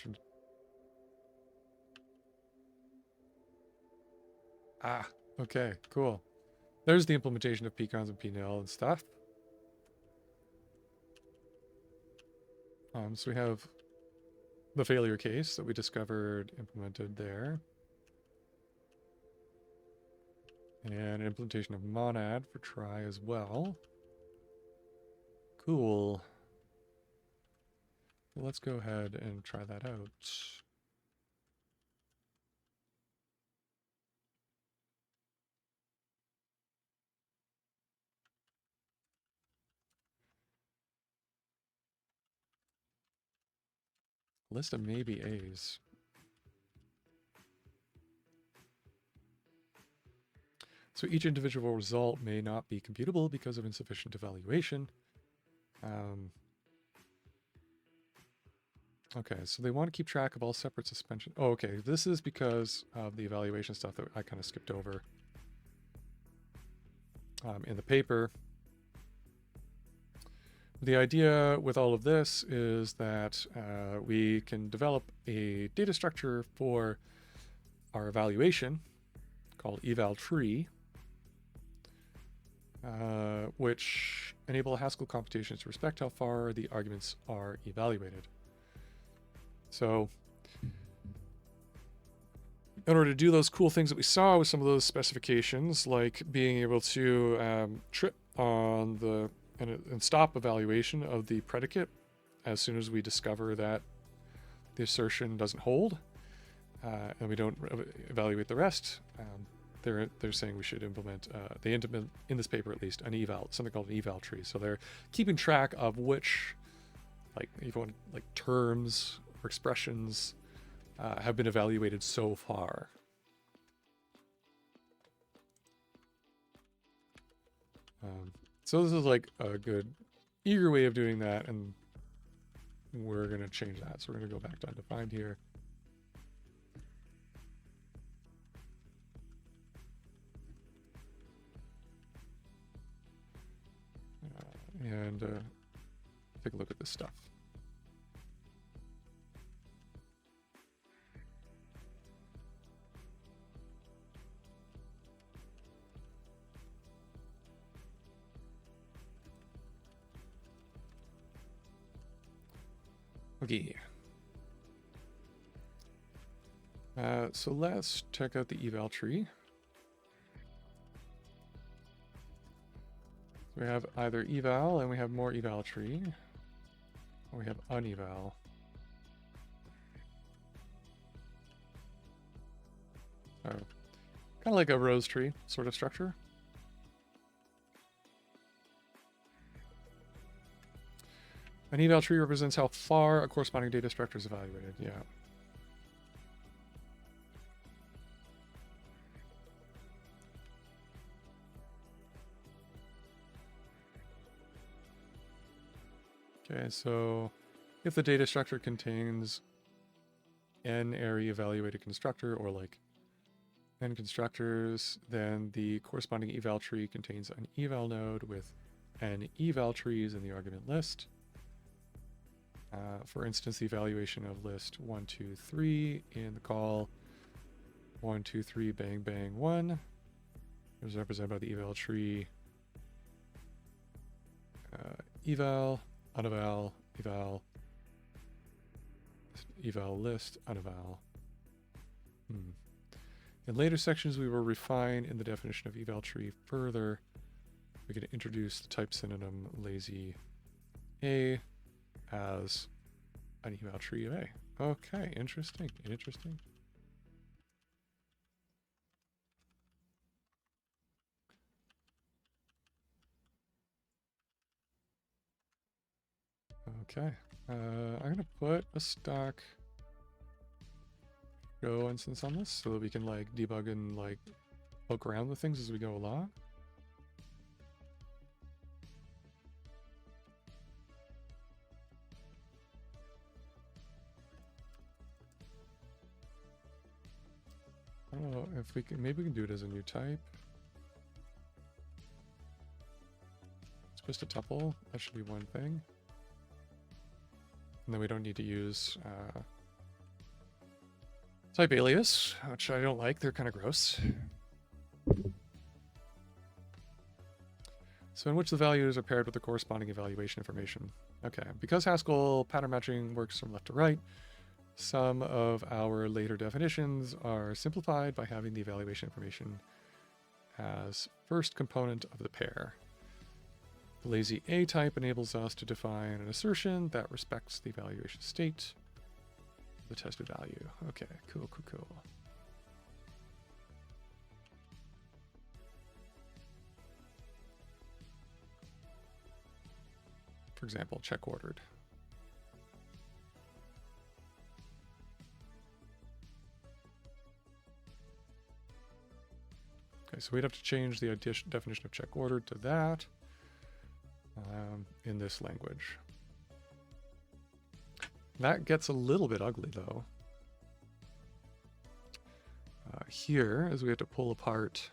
Ah, okay, cool. There's the implementation of pcons and pnl and stuff. So we have the failure case that we discovered implemented there. And an implementation of monad for try as well. Cool. Well, let's go ahead and try that out. List of maybe A's. So each individual result may not be computable because of insufficient evaluation. Okay, so they want to keep track of all separate suspension. Oh, okay, this is because of the evaluation stuff that I kind of skipped over in the paper. The idea with all of this is that we can develop a data structure for our evaluation called eval tree, which enable Haskell computations to respect how far the arguments are evaluated. So in order to do those cool things that we saw with some of those specifications, like being able to trip on the and stop evaluation of the predicate as soon as we discover that the assertion doesn't hold, and we don't evaluate the rest, they're saying we should implement, they implement in this paper at least, an eval, something called an eval tree. So they're keeping track of which, like, if you want, like, terms or expressions have been evaluated so far. So this is like a good, eager way of doing that, and we're going to change that. So we're going to go back to undefined here. and take a look at this stuff. Okay. So let's check out the eval tree. So we have either eval and we have more eval tree, or we have uneval. So kind of like a rose tree sort of structure. An eval tree represents how far a corresponding data structure is evaluated. Yeah. Okay, so if the data structure contains n area evaluated constructor, or like n constructors, then the corresponding eval tree contains an eval node with n eval trees in the argument list. For instance, the evaluation of list 1, 2, 3 in the call 1, 2, 3 bang bang 1 is represented by the eval tree eval, uneval, eval, eval list, uneval. In later sections, we will refine in the definition of eval tree further. We can introduce the type synonym lazy A as an eval tree of A. Okay, interesting, interesting. Okay, I'm gonna put a stock Go instance on this so that we can like debug and like poke around with things as we go along. I don't know if we can, maybe we can do it as a new type. It's just a tuple, that should be one thing. And then we don't need to use type alias, which I don't like, they're kind of gross. So in which the values are paired with the corresponding evaluation information. Okay, because Haskell pattern matching works from left to right, some of our later definitions are simplified by having the evaluation information as first component of the pair. The lazy A type enables us to define an assertion that respects the evaluation state of the tested value. Okay, cool, cool, cool. For example, check ordered. Okay, so we'd have to change the definition of check ordered to that in this language. That gets a little bit ugly though. Here, as we have to pull apart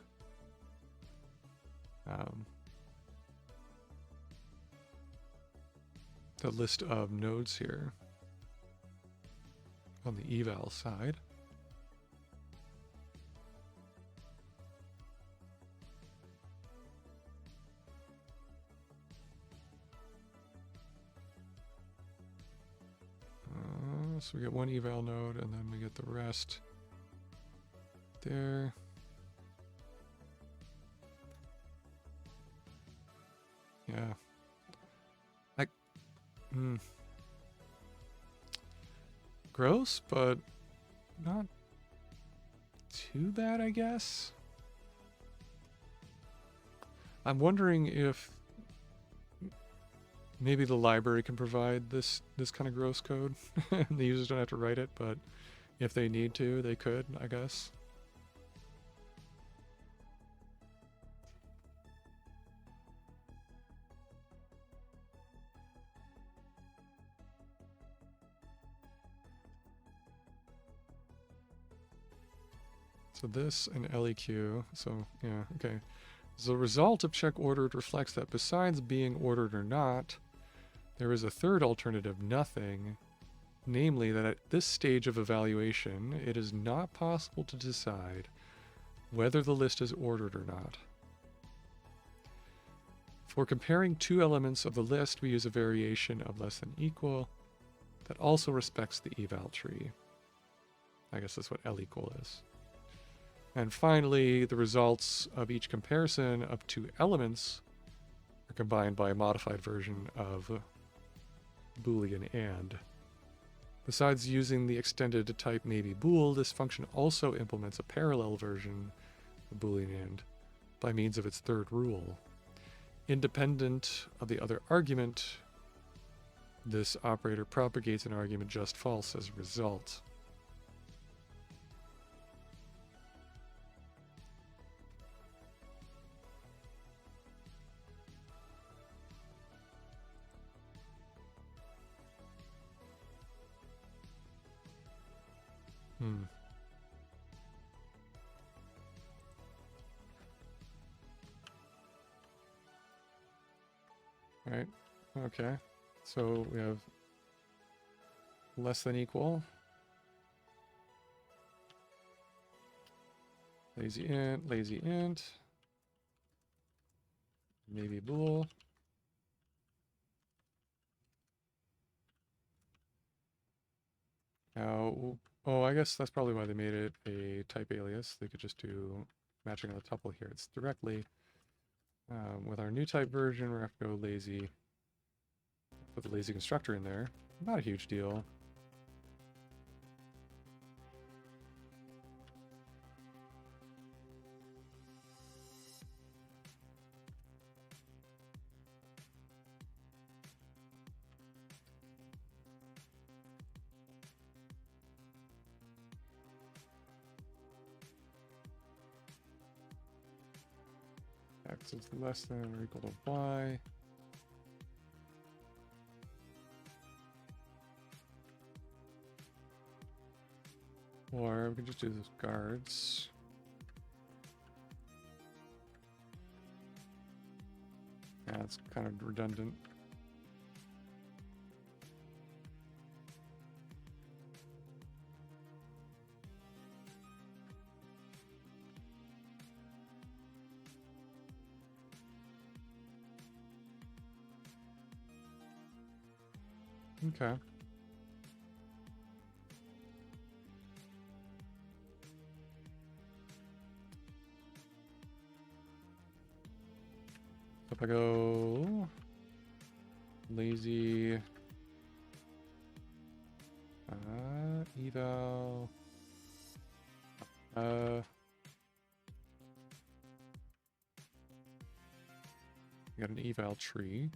the list of nodes here on the eval side. So we get one eval node and then we get the rest there. Yeah. Gross, but not too bad, I guess. I'm wondering if maybe the library can provide this kind of gross code. The users don't have to write it, but if they need to, they could, I guess. So this and LEQ, so yeah, okay. The result of check ordered reflects that besides being ordered or not, there is a third alternative, nothing, namely that at this stage of evaluation, it is not possible to decide whether the list is ordered or not. For comparing two elements of the list, we use a variation of less than equal that also respects the eval tree. I guess that's what L equal is. And finally, the results of each comparison of two elements are combined by a modified version of Boolean AND. Besides using the extended type maybe bool, this function also implements a parallel version of Boolean AND by means of its third rule. Independent of the other argument, this operator propagates an argument just false as a result. Right. Okay. So we have less than equal. Lazy int. Maybe bool. Now, oh, I guess that's probably why they made it a type alias. They could just do matching on the tuple here. It's directly. With our new type version, we're going to have to go lazy. Put the lazy constructor in there. Not a huge deal. X is less than or equal to Y. Or we can just do this guards. Yeah, it's kind of redundant. Okay. So if I go lazy eval we got an eval tree.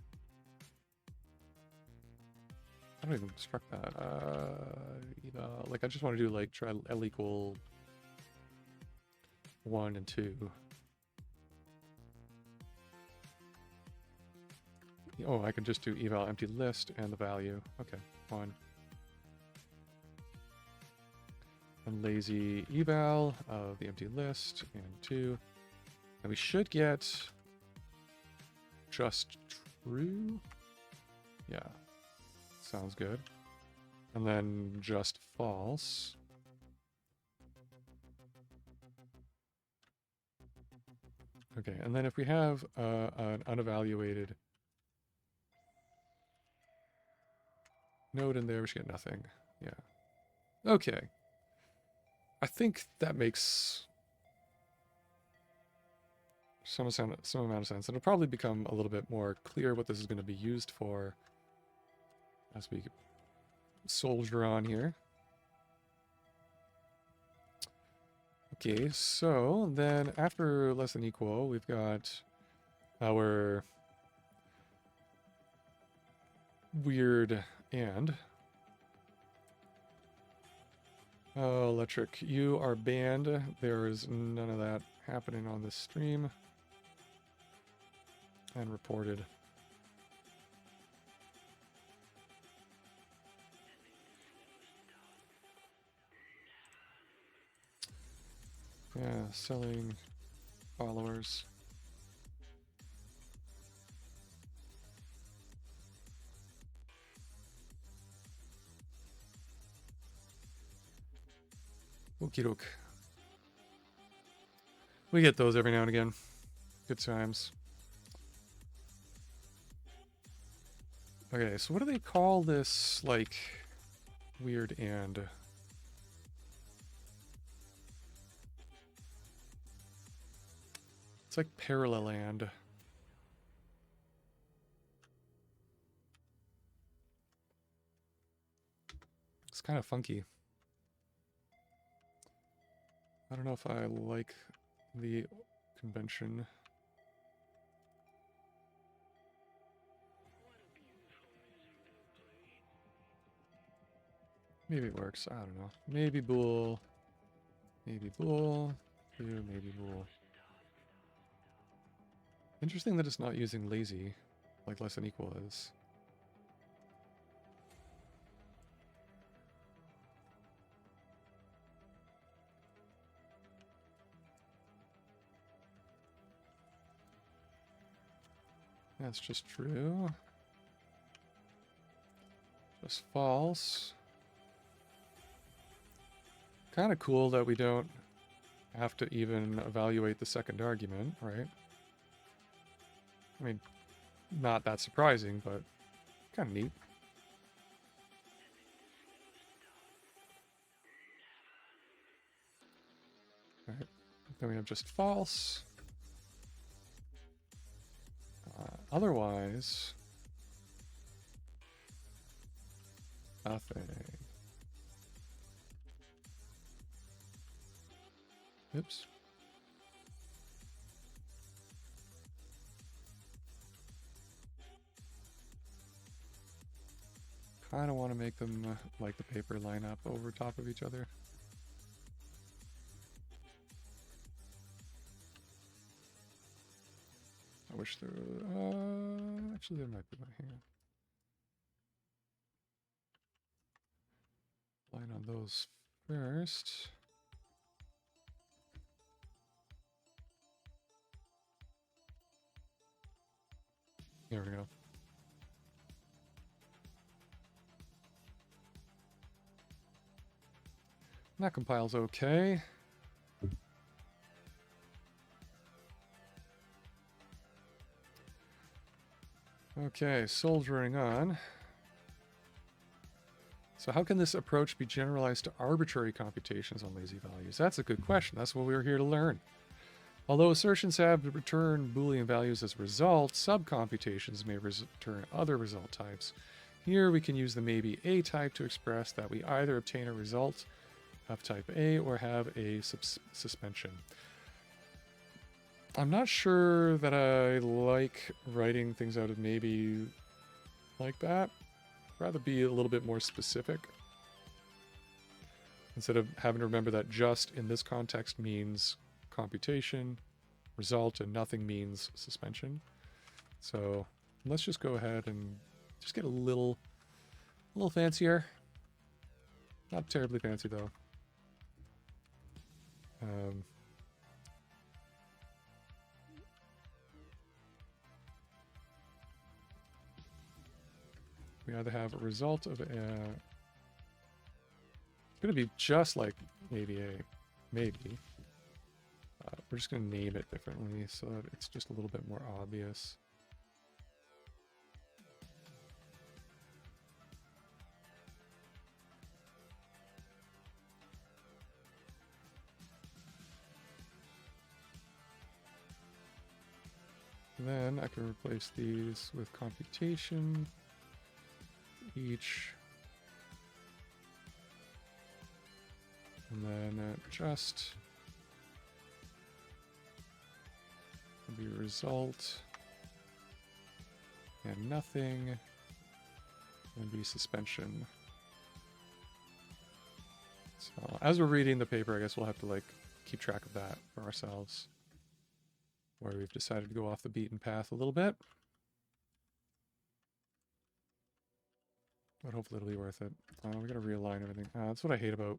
I don't even construct that. Eval, like I just want to do like try L equal 1 and 2. Oh, I can just do eval empty list and the value. Okay, 1. And lazy eval of the empty list and 2. And we should get just true. Yeah, sounds good. And then just false. Okay, and then if we have an unevaluated node in there, we should get nothing. Yeah. Okay. I think that makes some amount of sense. It'll probably become a little bit more clear what this is going to be used for as we soldier on here. Okay, so then after less than equal, we've got our weird and. Oh, Electric, you are banned. There is none of that happening on this stream. And reported. Yeah, selling followers. Okie doke. We get those every now and again. Good times. Okay, so what do they call this, like, weird and? It's like parallel and. It's kind of funky. I don't know if I like the convention. Maybe it works. I don't know. Maybe bool. Maybe bool. Maybe bool. Interesting that it's not using lazy, like less than equal is. That's just true. Just false. Kind of cool that we don't have to even evaluate the second argument, right? I mean, not that surprising, but kind of neat. All right, then we have just false. Otherwise, nothing. Oops. Kind of want to make them like the paper line up over top of each other. I wish there were, actually there might be one. Hang on. Line on those first. There we go. That compiles okay. Okay, soldiering on. So how can this approach be generalized to arbitrary computations on lazy values? That's a good question. That's what we were here to learn. Although assertions have to return Boolean values as results, subcomputations may return other result types. Here we can use the maybe A type to express that we either obtain a result of type A or have a suspension. I'm not sure that I like writing things out of maybe like that. I'd rather be a little bit more specific. Instead of having to remember that just in this context means computation, result, and nothing means suspension. So let's just go ahead and just get a little fancier. Not terribly fancy though. We either have a result of a... it's going to be just like maybe a... Maybe. We're just going to name it differently so that it's just a little bit more obvious. Then I can replace these with computation. Each. And then just be result and nothing and be suspension. So as we're reading the paper, I guess we'll have to like keep track of that for ourselves, where we've decided to go off the beaten path a little bit. But hopefully it'll be worth it. We gotta realign everything. That's what I hate about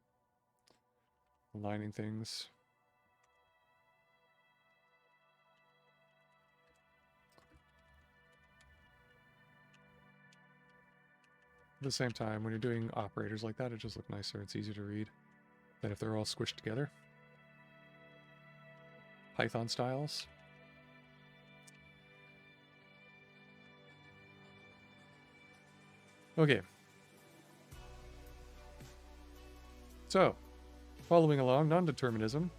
aligning things. At the same time, when you're doing operators like that, it just looks nicer. It's easier to read. than if they're all squished together. Python styles. Okay. So, following along, non-determinism.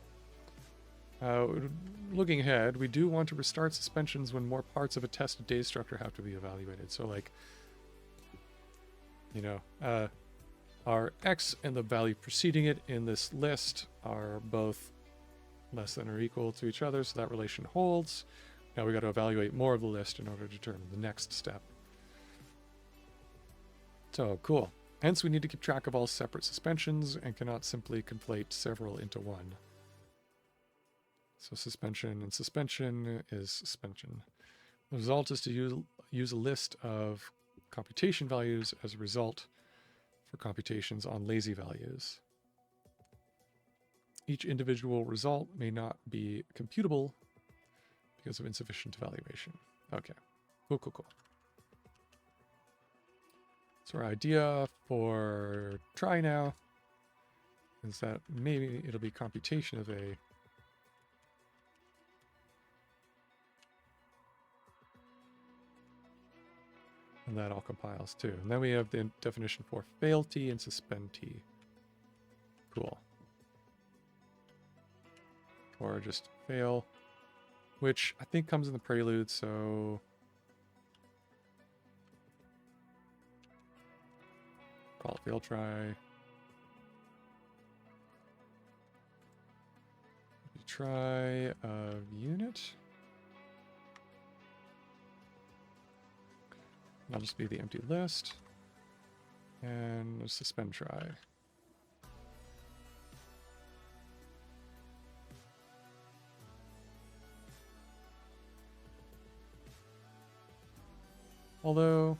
Looking ahead, we do want to restart suspensions when more parts of a tested data structure have to be evaluated. So like, you know, our x and the value preceding it in this list are both less than or equal to each other, so that relation holds. Now we got to evaluate more of the list in order to determine the next step. So, cool. Hence, we need to keep track of all separate suspensions and cannot simply conflate several into one. So suspension and suspension is suspension. The result is to use a list of computation values as a result for computations on lazy values. Each individual result may not be computable because of insufficient evaluation. Okay, cool, cool, cool. So our idea for try now is that maybe it'll be computation of a and that all compiles too. And then we have the definition for fail t and suspend t. Cool. Or just fail, which I think comes in the prelude, so call it fail try. Try of unit. That'll just be the empty list. And suspend try. Although,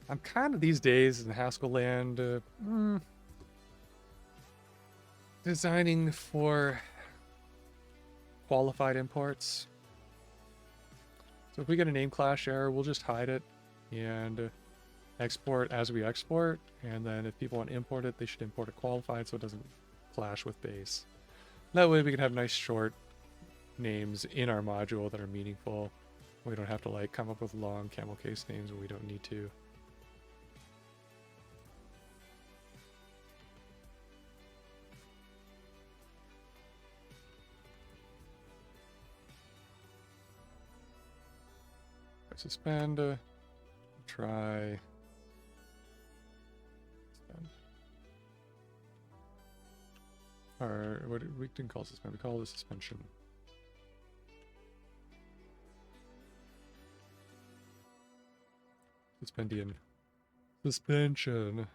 I'm kind of these days in Haskell land designing for qualified imports. So if we get a name clash error, we'll just hide it and export as we export. And then if people want to import it, they should import it qualified so it doesn't clash with base. That way we can have nice short names in our module that are meaningful. We don't have to like come up with long camel case names when we don't need to. Suspend, try, suspend. Or what we didn't call suspend, we call it suspension. Suspendian. Suspension.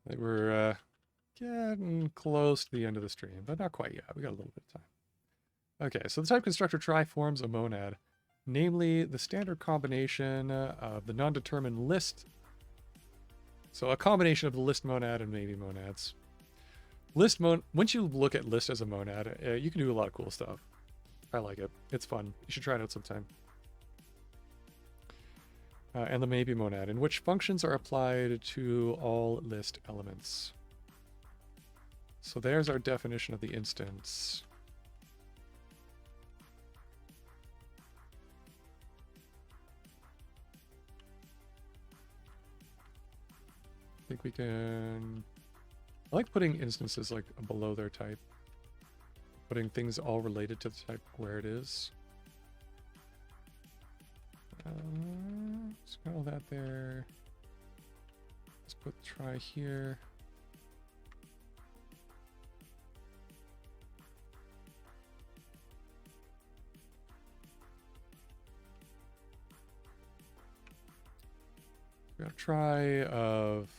They were getting close to the end of the stream, but not quite yet. We got a little bit of time. Okay, so the type constructor try forms a monad. Namely, the standard combination of the non-determined list. So a combination of the list monad and maybe monads. Once you look at list as a monad, you can do a lot of cool stuff. I like it. It's fun. You should try it out sometime. And the maybe monad, in which functions are applied to all list elements. So there's our definition of the instance. I think we can... I like putting instances like below their type. Putting things all related to the type where it is. Let's got all that there. Let's put try here. We got a try of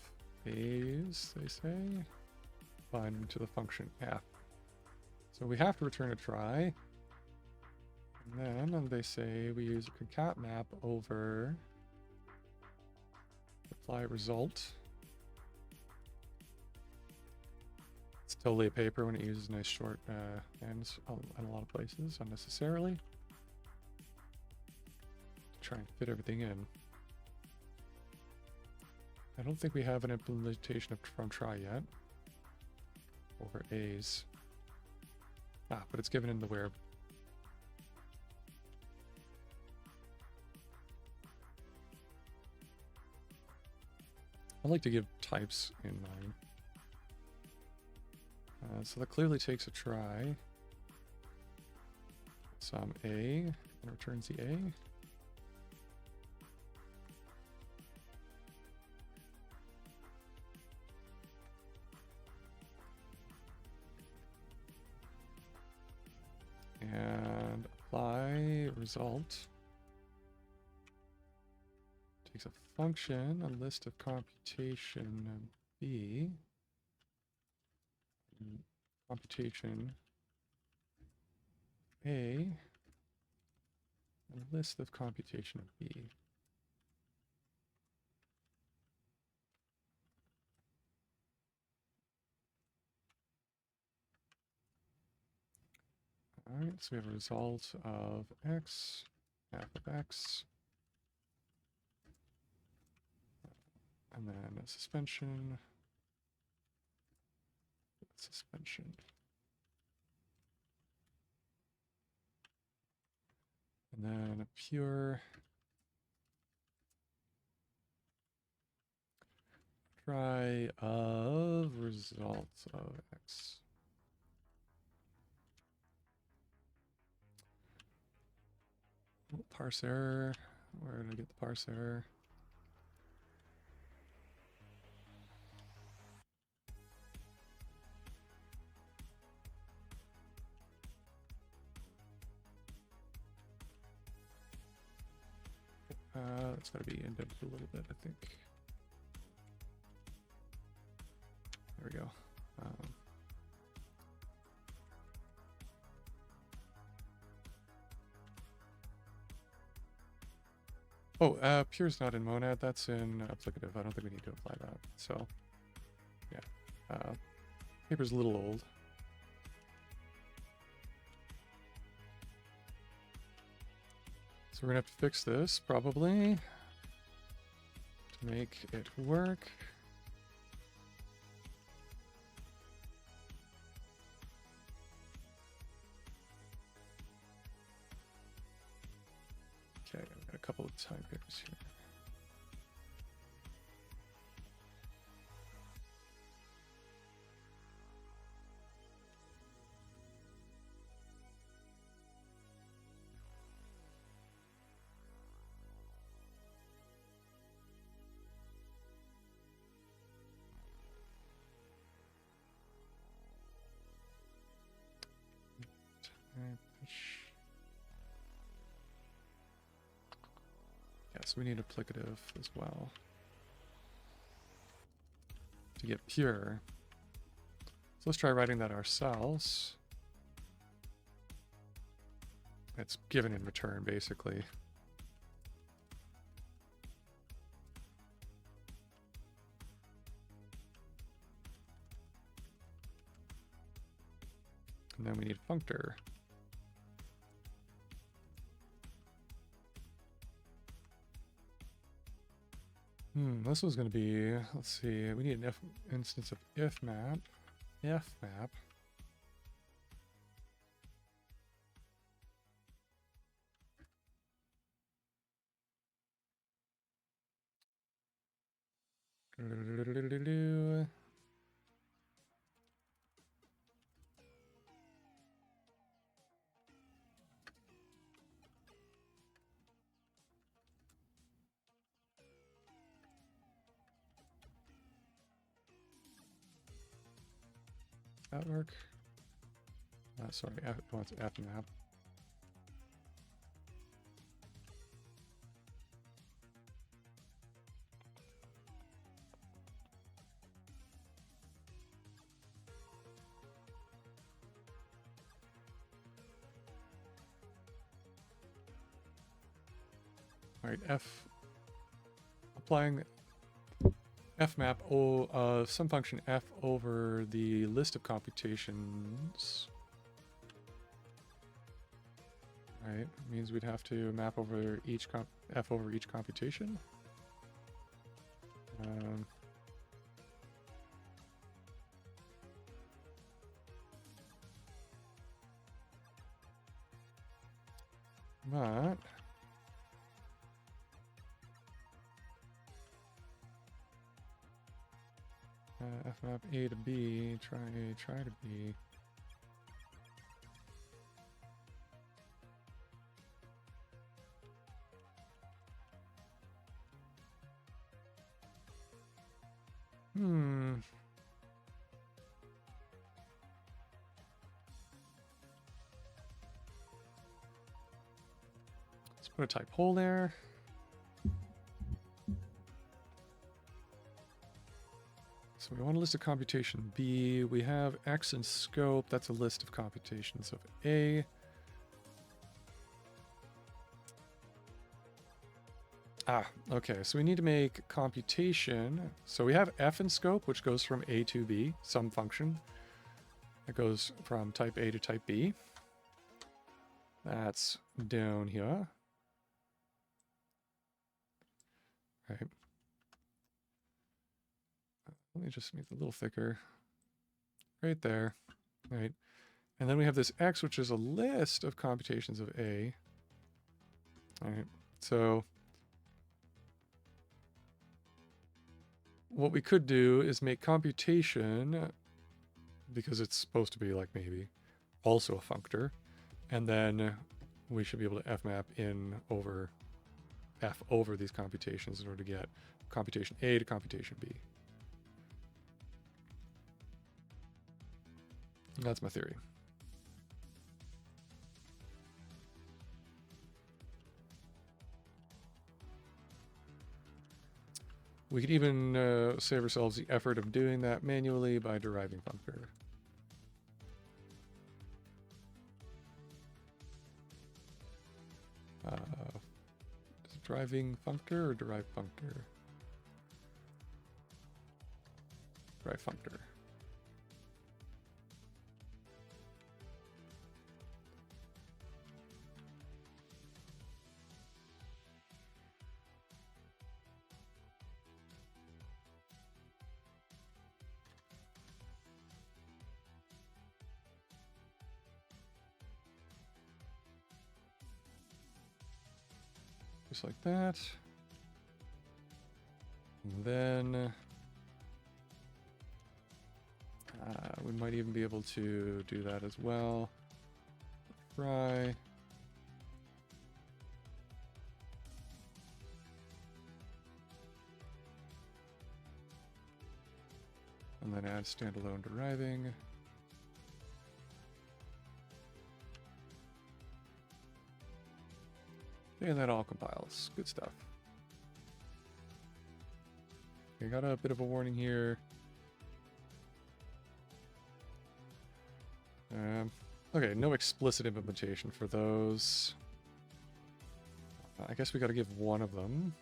these, they say, bind to the function f. So we have to return a try. And then they say we use a concat map over apply result. It's totally a paper when it uses nice short ends in a lot of places unnecessarily. Try and fit everything in. I don't think we have an implementation of from try yet. Over A's. Ah, but it's given in the where. I like to give types in mine. So that clearly takes a try. Some A and returns the A. And apply result. Takes a function, a list of computation B. Computation A. And a list of computation of B. Alright, so we have a result of x, f of x, and then a suspension, and then a pure try of results of x. Parse error. Where did I get the parse error? It's got to be indented a little bit, I think. There we go. Pure's not in monad, that's in applicative. I don't think we need to apply that. So, yeah. Paper's a little old. So we're gonna have to fix this, probably, to make it work. Okay, I've got a couple of typos here. Yeah, so we need applicative as well to get pure. So let's try writing that ourselves. It's given in return, basically. And then we need functor. This was going to be, let's see, we need an instance of if map. That work? Sorry, it wants F map. All right, applying fmap some function f over the list of computations. Right, means we'd have to map over each f over each computation. But fmap A to B, try A, try to B. Let's put a type hole there. So we want a list of computation B. We have X in scope. That's a list of computations of A. Okay. So we need to make computation. So we have F in scope, which goes from A to B, some function. It goes from type A to type B. That's down here. Right. Let me just make it a little thicker. Right there. Right. And then we have this X, which is a list of computations of A. All right. So what we could do is make computation, because it's supposed to be like maybe also a functor, and then we should be able to fmap in over F over these computations in order to get computation A to computation B. That's my theory. We could even save ourselves the effort of doing that manually by deriving functor. Driving functor or derived functor? Derived functor. Just like that. And then we might even be able to do that as well. Try. And then add standalone deriving. And that all compiles. Good stuff. Okay, got a bit of a warning here. Okay, no explicit implementation for those. I guess we got to give one of them.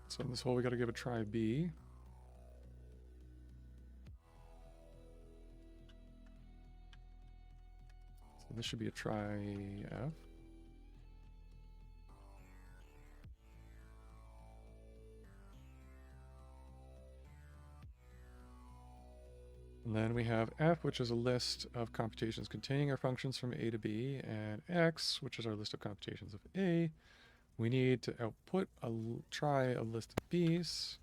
So in this hole, we got to give a try B. So this should be a try F. And then we have F, which is a list of computations containing our functions from A to B, and X, which is our list of computations of A. We need to output try a list of B's.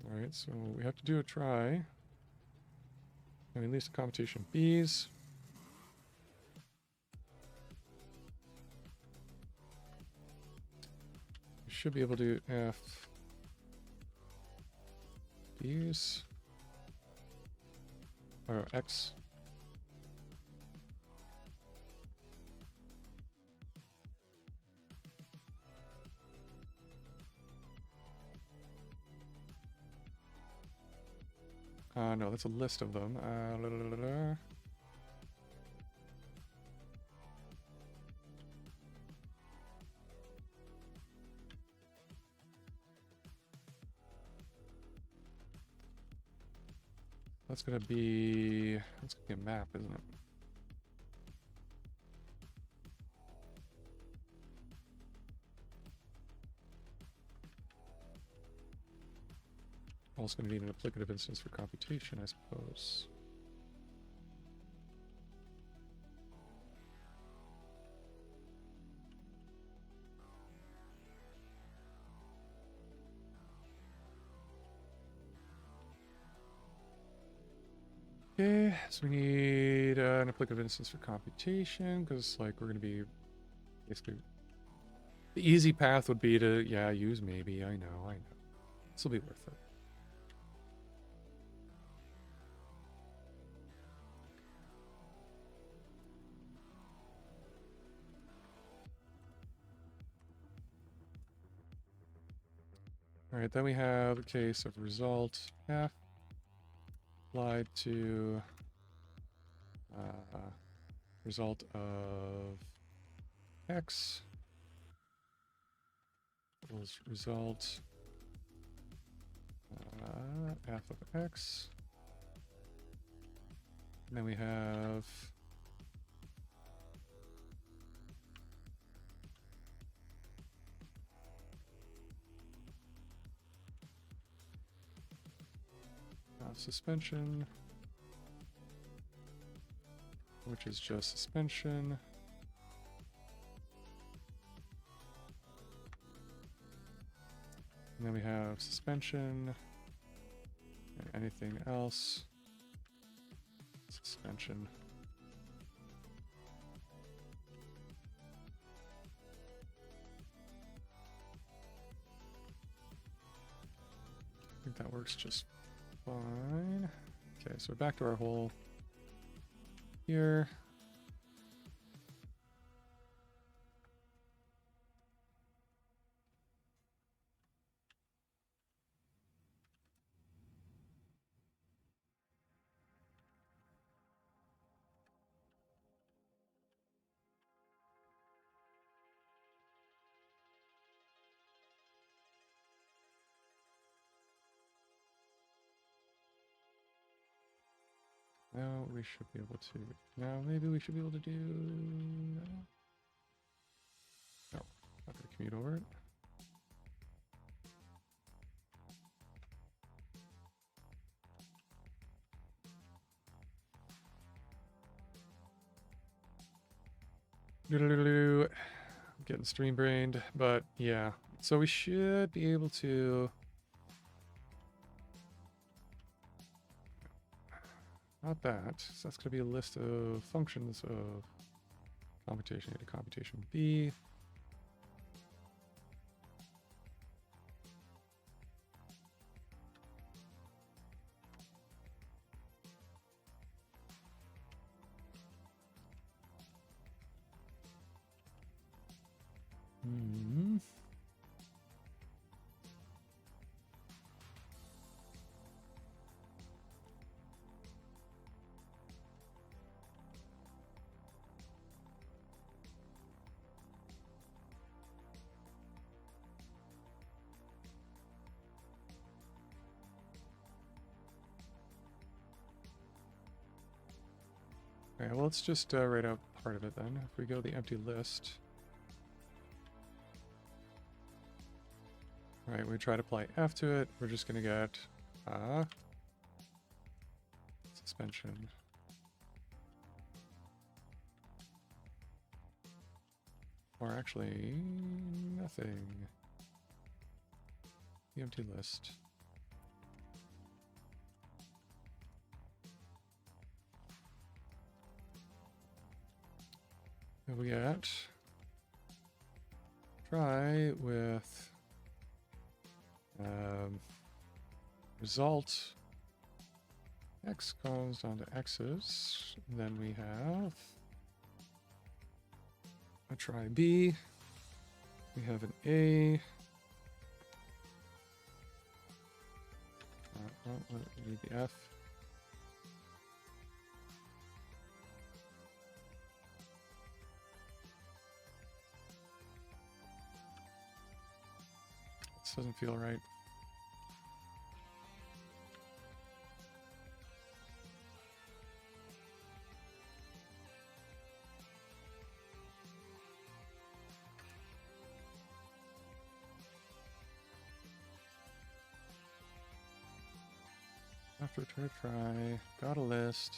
All right, so we have to do a try. I mean, list of computation B's. We should be able to do F B's or X. No, that's a list of them. That's gonna be a map, isn't it? Also going to need an applicative instance for computation, I suppose. Okay, so we need an applicative instance for computation, because like we're going to be basically... The easy path would be to, yeah, use maybe. I know. This will be worth it. All right, then we have a case of result f applied to result of x equals result f of x. And then we have suspension, which is just suspension. And then we have suspension and anything else. Suspension. I think that works just fine. Okay, so we're back to our hole here. Now we should be able to. Now maybe we should be able to do. No, not gonna commute over it. I'm getting stream brained, but yeah. So we should be able to. Not that. So that's going to be a list of functions of computation A to computation B. Hmm. Okay, well, let's just write out part of it then. If we go the empty list. All right, we try to apply F to it. We're just going to get suspension. Or actually, nothing. The empty list. And we get try with result x goes down to x's. And then we have a try B. We have an A. We need the F. This doesn't feel right. After try, got a list.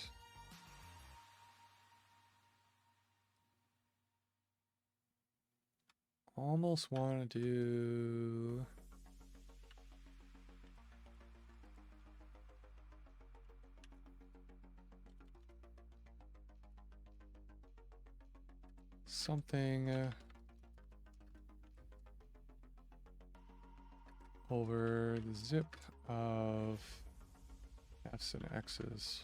Almost want to do... something over the zip of F's and X's.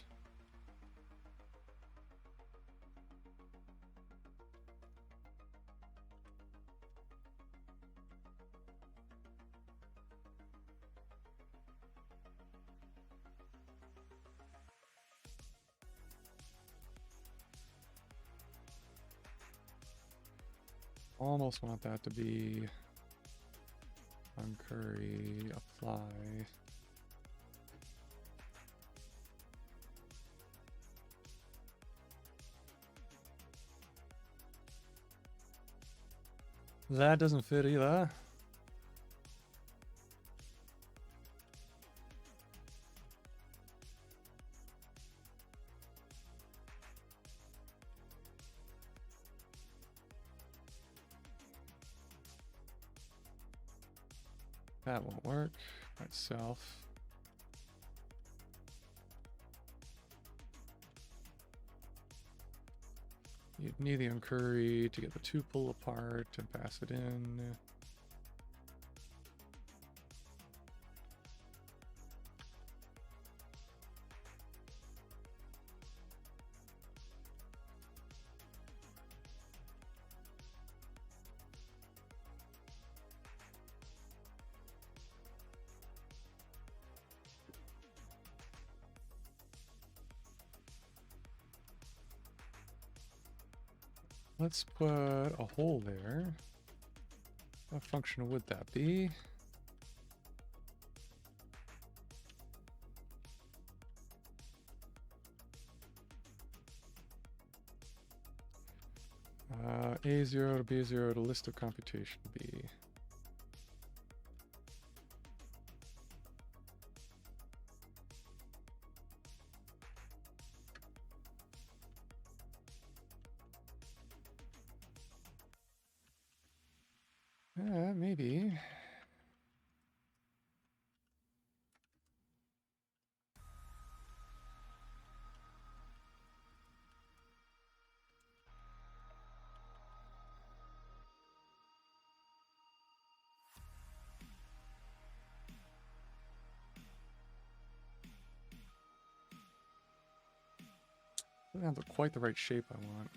Almost want that to be on curry, apply. That doesn't fit either. That won't work by itself. You'd need the uncurry to get the tuple apart and pass it in. Let's put a hole there. What function would that be? A0 to B0 to list of computation B. Maybe. Doesn't have quite the right shape I want.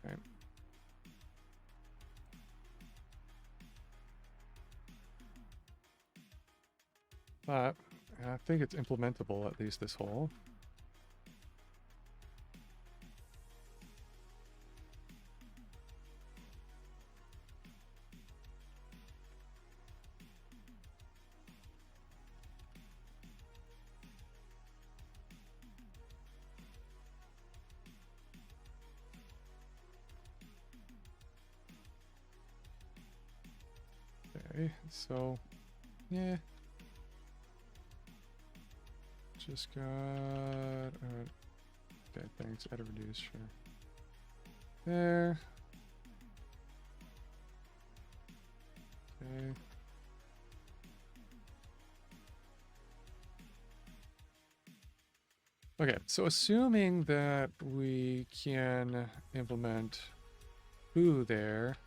Okay. But I think it's implementable, at least this hole. Okay, so, yeah. Just got, okay, thanks, edit reduce, sure. There. Okay. Okay, so assuming that we can implement who there,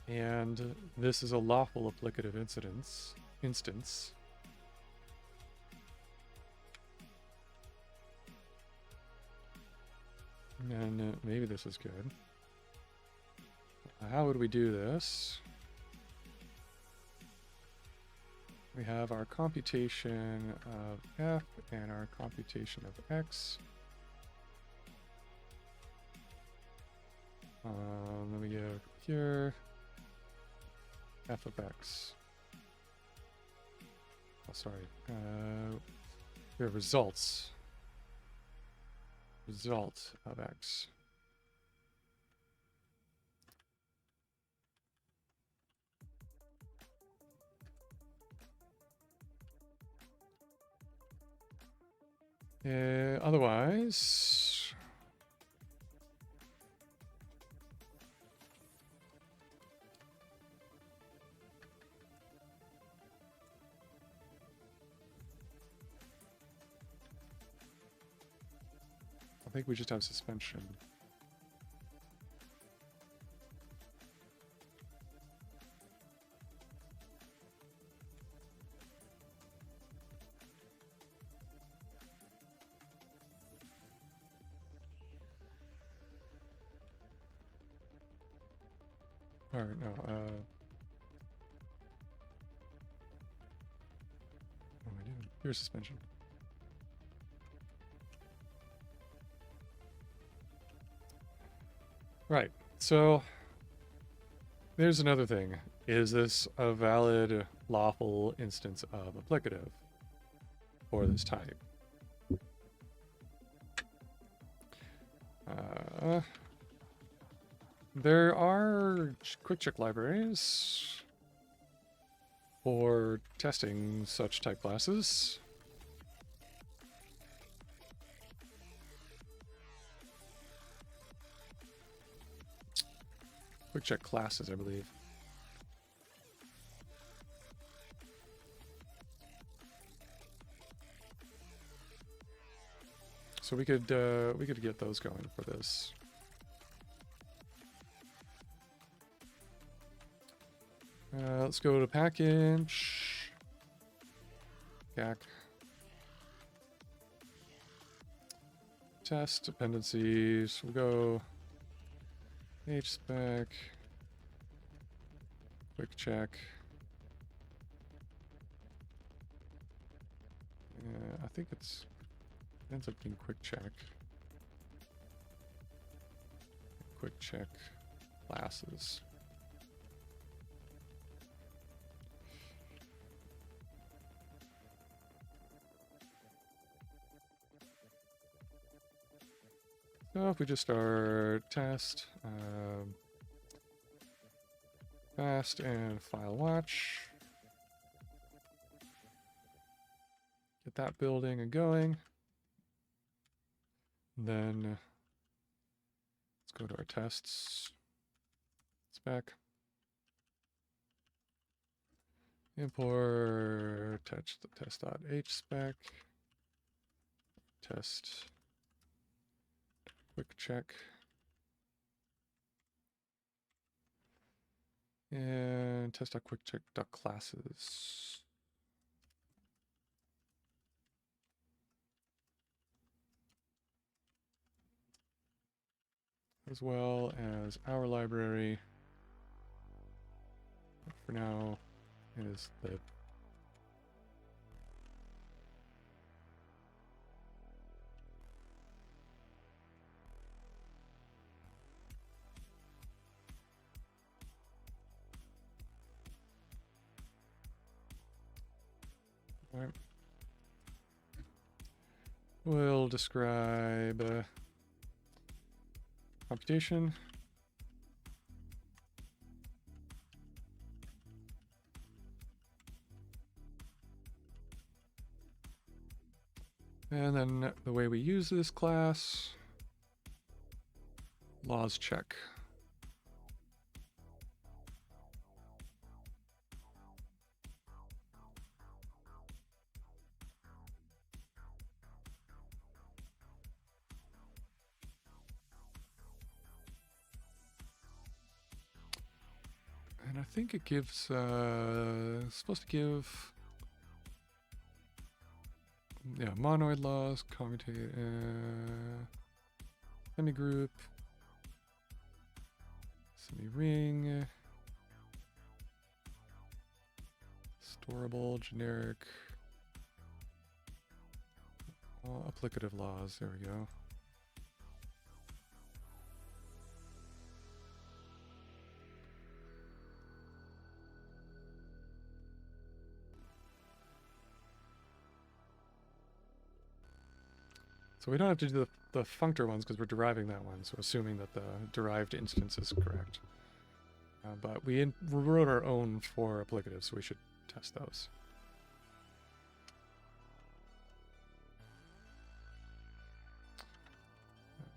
and this is a lawful applicative instance, and maybe this is good. How would we do this? We have our computation of f and our computation of x. Then we give here f of x. Oh, sorry. We have results. Result of x. Otherwise, I think we just have suspension. All right, no. What am I doing? Here's suspension. Right. So there's another thing. Is this a valid, lawful instance of applicative for this type? There are quick check libraries for testing such type classes. Quick check classes, I believe. So we could get those going for this. Let's go to package. GAC. Test dependencies. We'll go HSpec. Quick check. I think it ends up being quick check. Quick check classes. So if we just start test, fast and file watch, get that building and going. Then let's go to our tests spec. Import test.hspec. Test quick check. And test.quickcheck.classes. As well as our library. For now is lib. All right. We'll describe computation. And then the way we use this class, laws check. And I think it gives, it's supposed to give, yeah, monoid laws, commutate, semi-group, semi-ring, storable, generic, applicative laws, there we go. So we don't have to do the functor ones because we're deriving that one, so assuming that the derived instance is correct. But we wrote our own for applicative, so we should test those.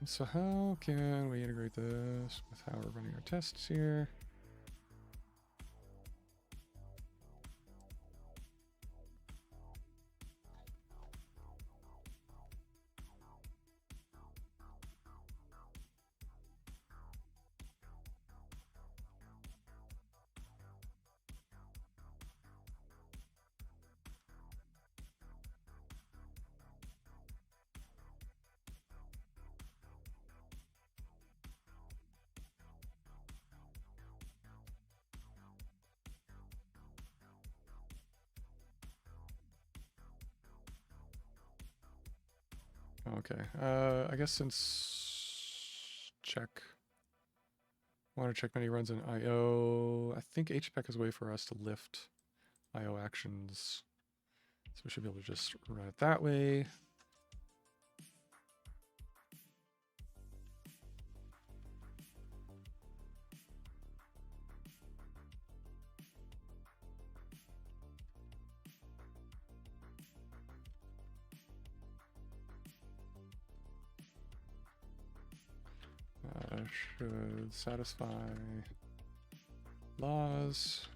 So how can we integrate this with how we're running our tests here? Okay, I guess since check, want to check many runs in IO. I think HPEC is a way for us to lift IO actions. So we should be able to just run it that way. Should satisfy laws.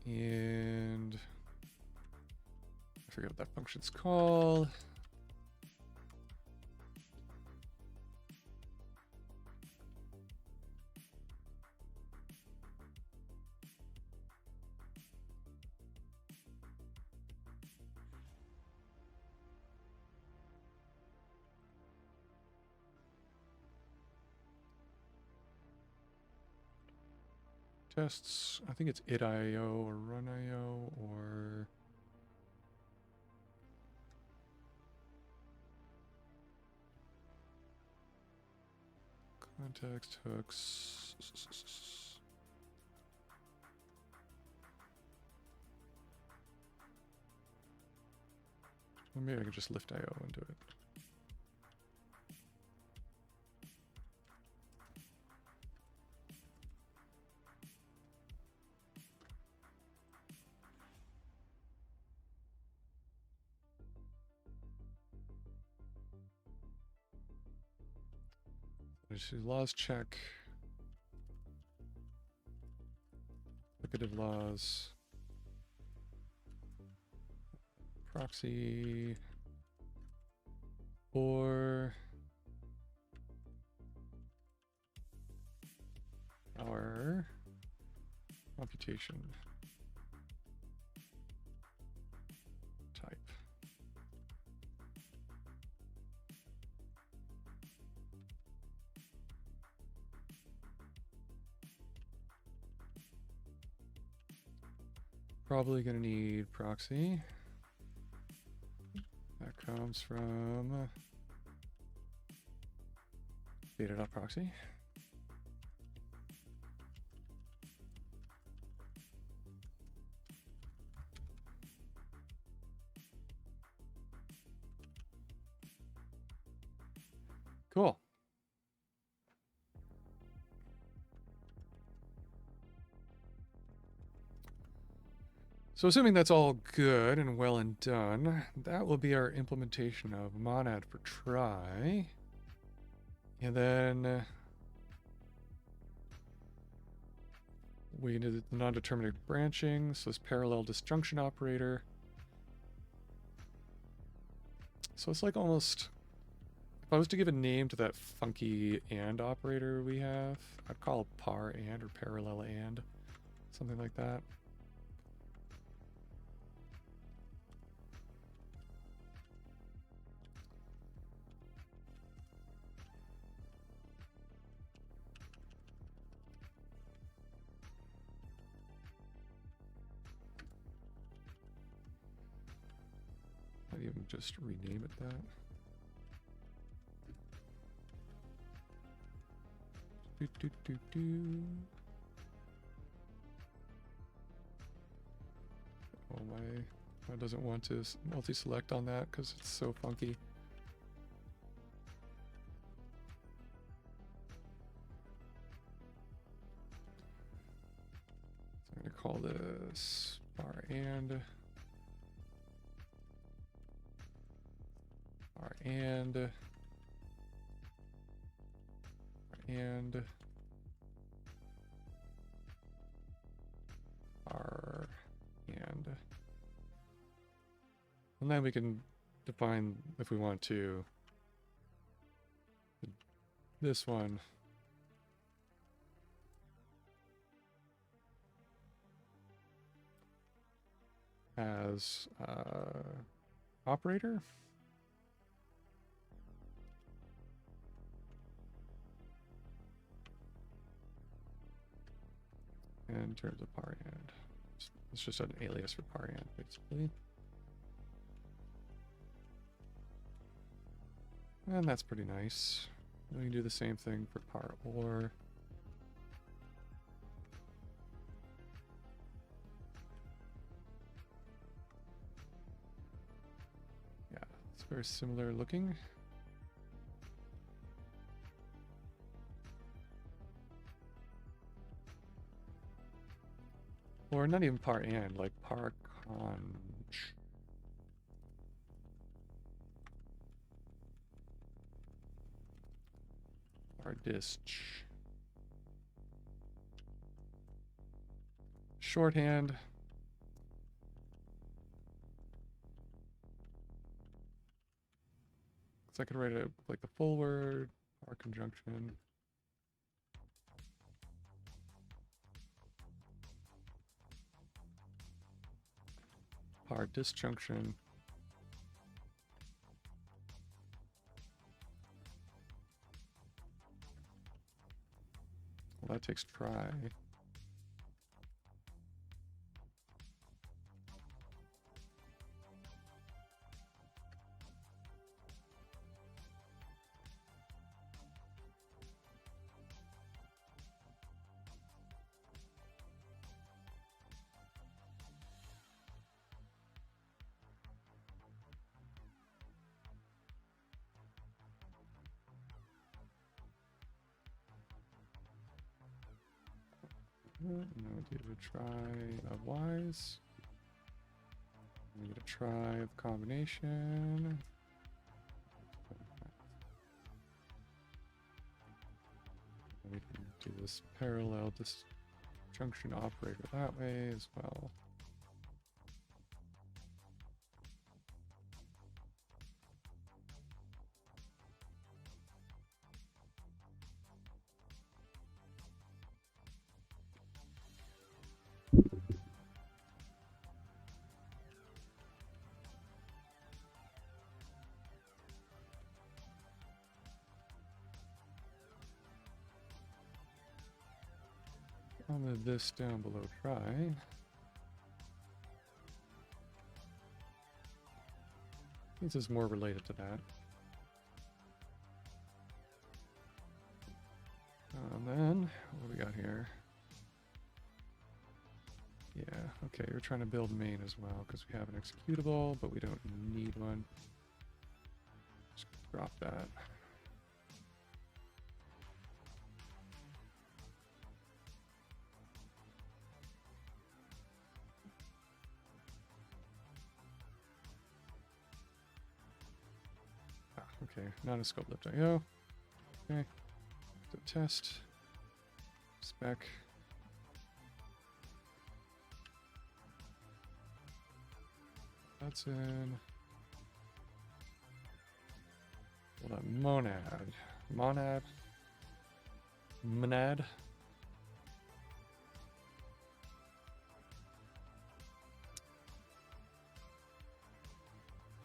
And I forget what that function's called. Tests, I think it's id.io or run.io or context hooks. Well, maybe I can just lift IO and do it. Let's do laws check. Applicative laws. Proxy. Or our computation type. Probably going to need proxy. That comes from data.proxy. Cool. So assuming that's all good and well and done, that will be our implementation of monad for try. And then we need the non-determinate branching, so this parallel disjunction operator. So it's like almost, if I was to give a name to that funky AND operator we have, I'd call it par AND or parallel AND, something like that. Might even just rename it that. Oh my doesn't want to multi-select on that because it's so funky. So I'm going to call this bar our and our and then we can define if we want to this one as operator. In terms of parent, it's just an alias for parent, basically. And that's pretty nice. We can do the same thing for par or. Yeah, it's very similar looking. Or not even par and, like par conch. Par disch. Shorthand. So I could write it like the full word, par conjunction. Par disjunction. Well, that takes try. Now we do a try of wise. We get a try of combination. We can do this parallel disjunction operator that way as well. I'll move this down below try. This is more related to that. And then, what do we got here? Yeah, okay, we're trying to build main as well because we have an executable, but we don't need one. Just drop that. Okay, not a scope lift.io. Okay, so test, spec. That's in. Hold on, monad.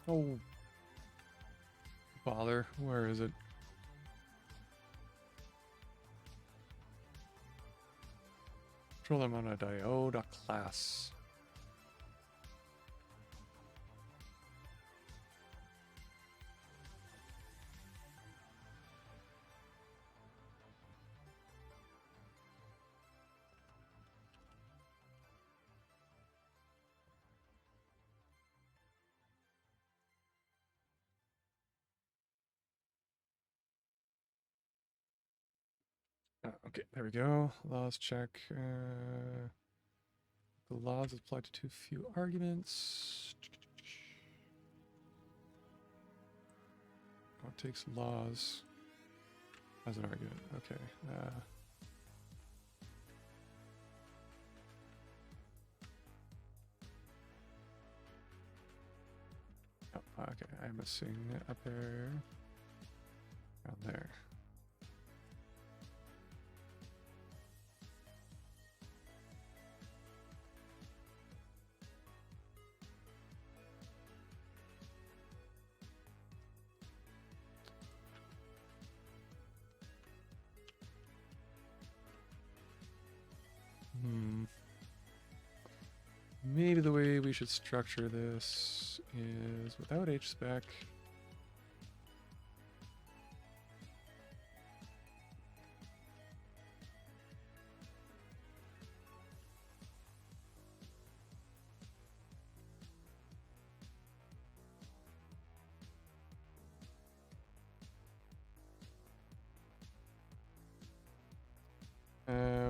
Oh. Bother, where is it? Control them on a dio.class. Okay, there we go. Laws check. The laws apply to too few arguments. it takes laws as an argument. Okay. Oh, okay, I'm missing up there. Down there. Maybe the way we should structure this is without HSpec.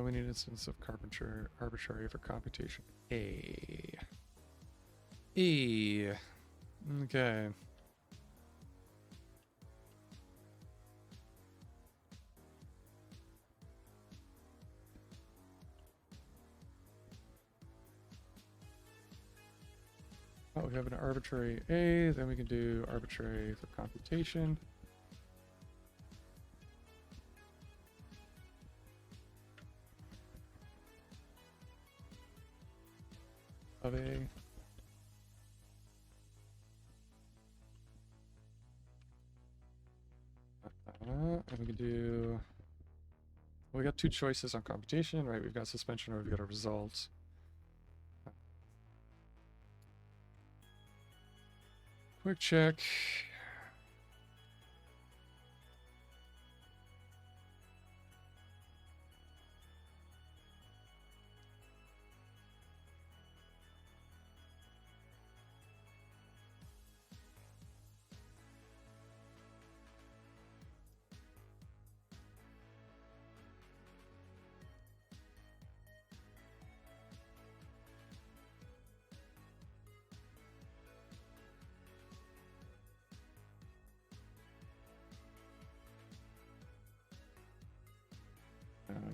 We need an instance of arbitrary for computation. A. E. Okay. Oh, we have an arbitrary A, then we can do arbitrary for computation. Of A. And we can do... Well, we got two choices on computation, right? We've got suspension or we've got a result. Quick check.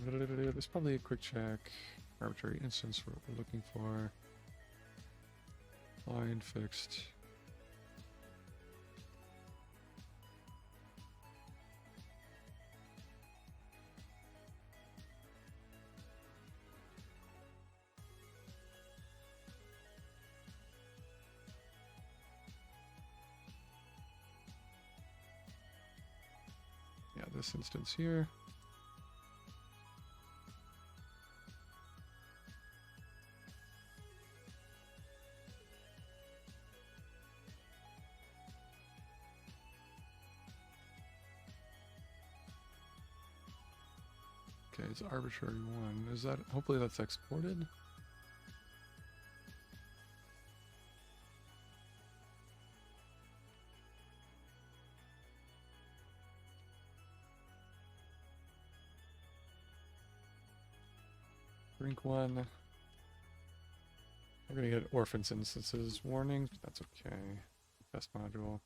There's probably a quick check. Arbitrary instance what we're looking for. Line fixed. Yeah, this instance here. Okay, it's arbitrary one. Is that, hopefully that's exported? Drink one. We're gonna get orphans instances warnings, but that's okay. Test module.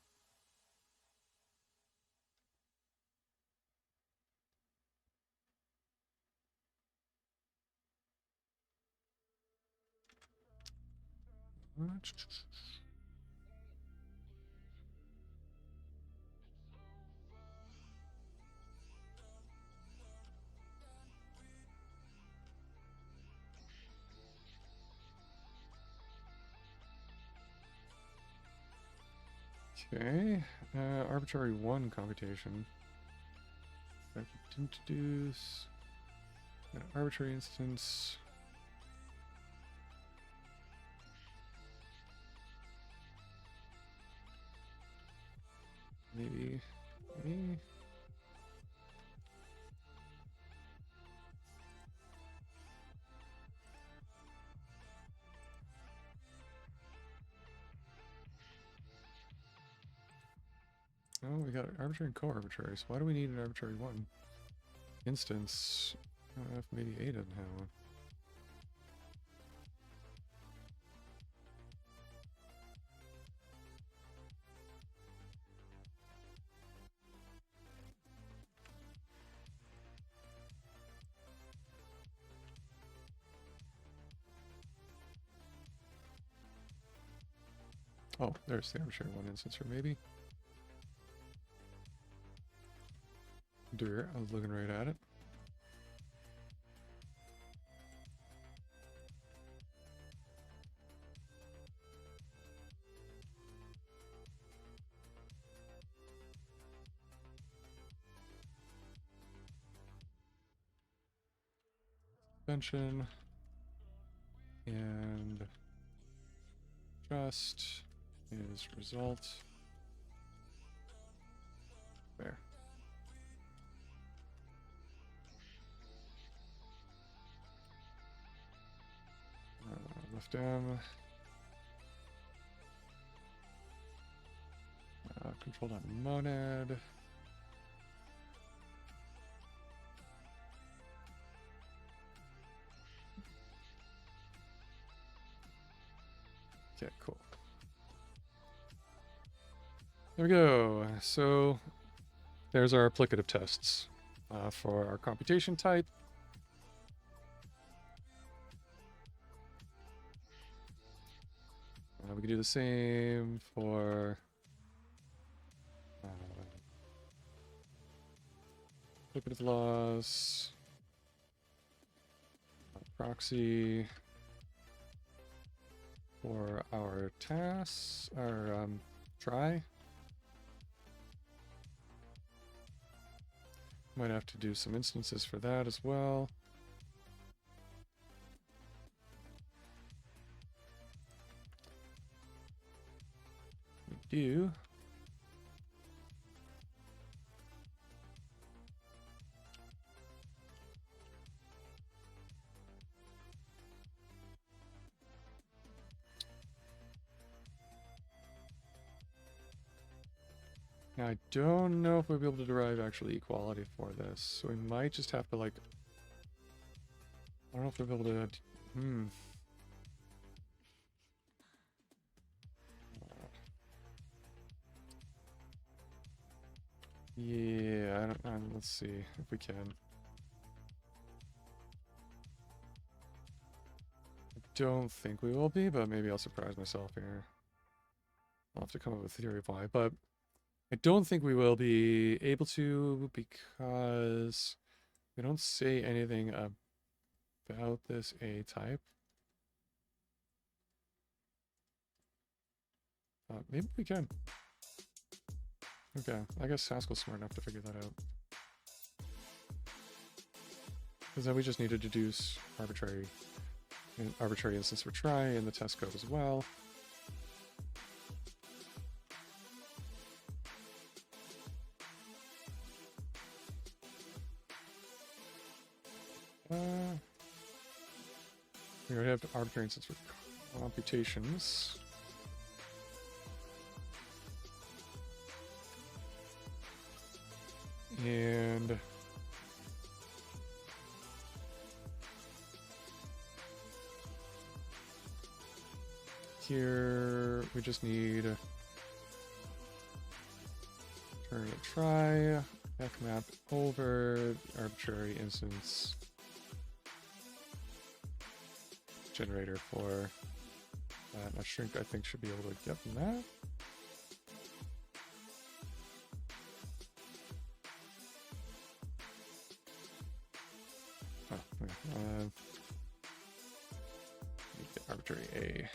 Okay, arbitrary one computation. Introduce an arbitrary instance. Maybe. Oh, we got arbitrary and co-arbitrary, so why do we need an arbitrary one? Instance. I don't know if maybe A doesn't have one. Oh, there's the arbitrary one instance here, maybe. Dear, I was looking right at it. Suspension and just is result. There. Lift M. Control.monad. Okay, cool. There we go. So there's our applicative tests for our computation type. We can do the same for applicative loss, proxy for our tasks, our try. Might have to do some instances for that as well. We do. Now, I don't know if we'll be able to derive actually equality for this, so we might just have to, like, I don't know if we'll be able to, yeah, I don't know, let's see if we can. I don't think we will be, but maybe I'll surprise myself here. I'll have to come up with a theory of why, but I don't think we will be able to because we don't say anything about this A type. Maybe we can. Okay, I guess Haskell's smart enough to figure that out. Because then we just need to deduce arbitrary instance for try in the test code as well. We already have arbitrary instance for computations. And here we just need turn a try, map over arbitrary instance generator for that. A shrink I think should be able to get from that. Arbitrary A.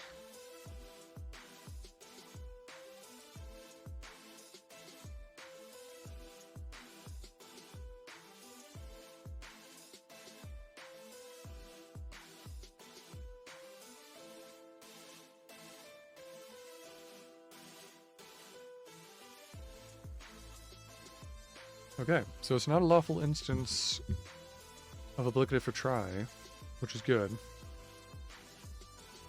Okay, so it's not a lawful instance of applicative for try, which is good.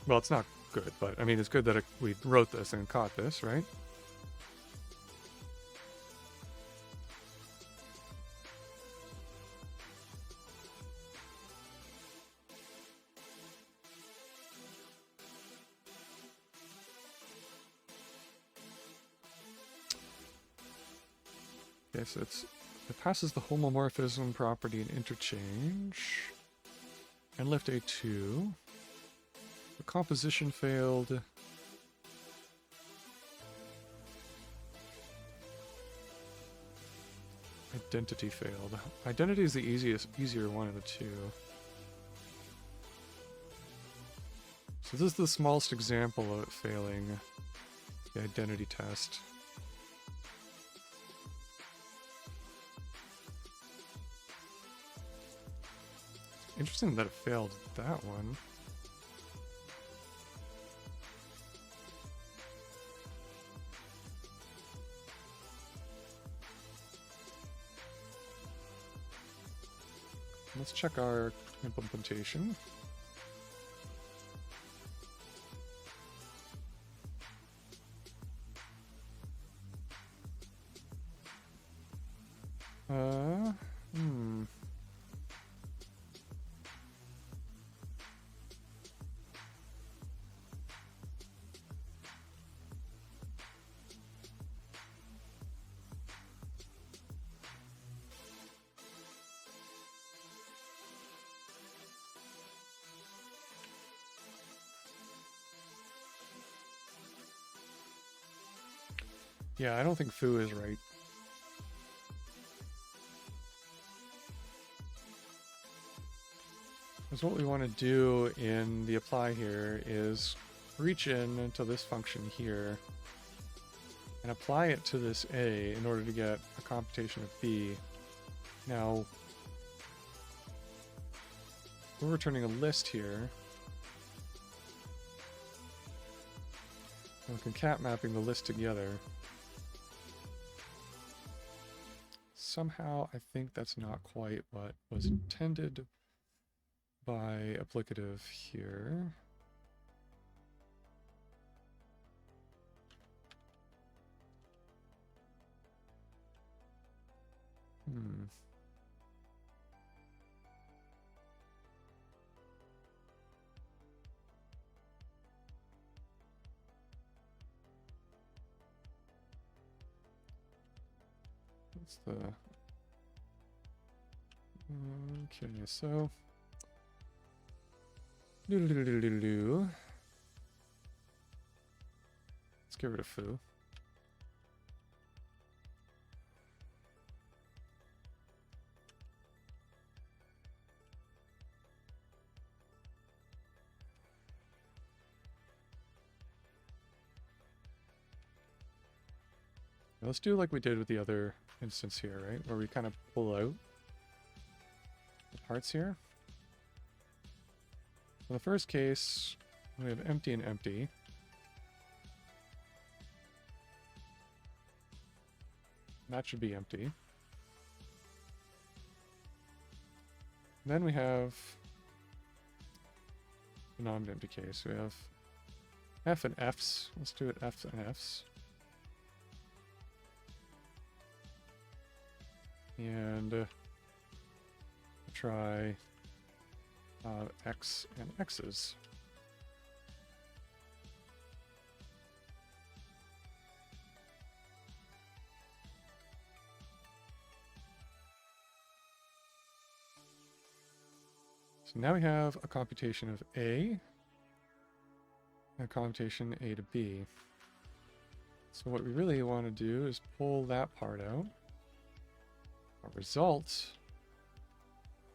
Well, it's not good, but I mean, it's good that we wrote this and caught this, right? Okay, so it passes the homomorphism property in interchange. And lift A2. The composition failed. identity failed. Identity is the easier one of the two. So this is the smallest example of it failing the identity test. Interesting that it failed that one. Let's check our implementation. Hmm. Yeah, I don't think foo is right. Because what we want to do in the apply here is reach in into this function here and apply it to this A in order to get a computation of B. Now, we're returning a list here. And we're concat mapping the list together. Somehow, I think that's not quite what was intended by applicative here. What's the... Okay, so... Let's get rid of foo. Let's do like we did with the other instance here, right? Where we kind of pull out the parts here. In the first case, we have empty and empty. That should be empty. Then we have the non-empty case. We have F and F's. Let's do it F's and F's. And try X and X's. So now we have a computation of A and a computation A to B. So what we really want to do is pull that part out. A result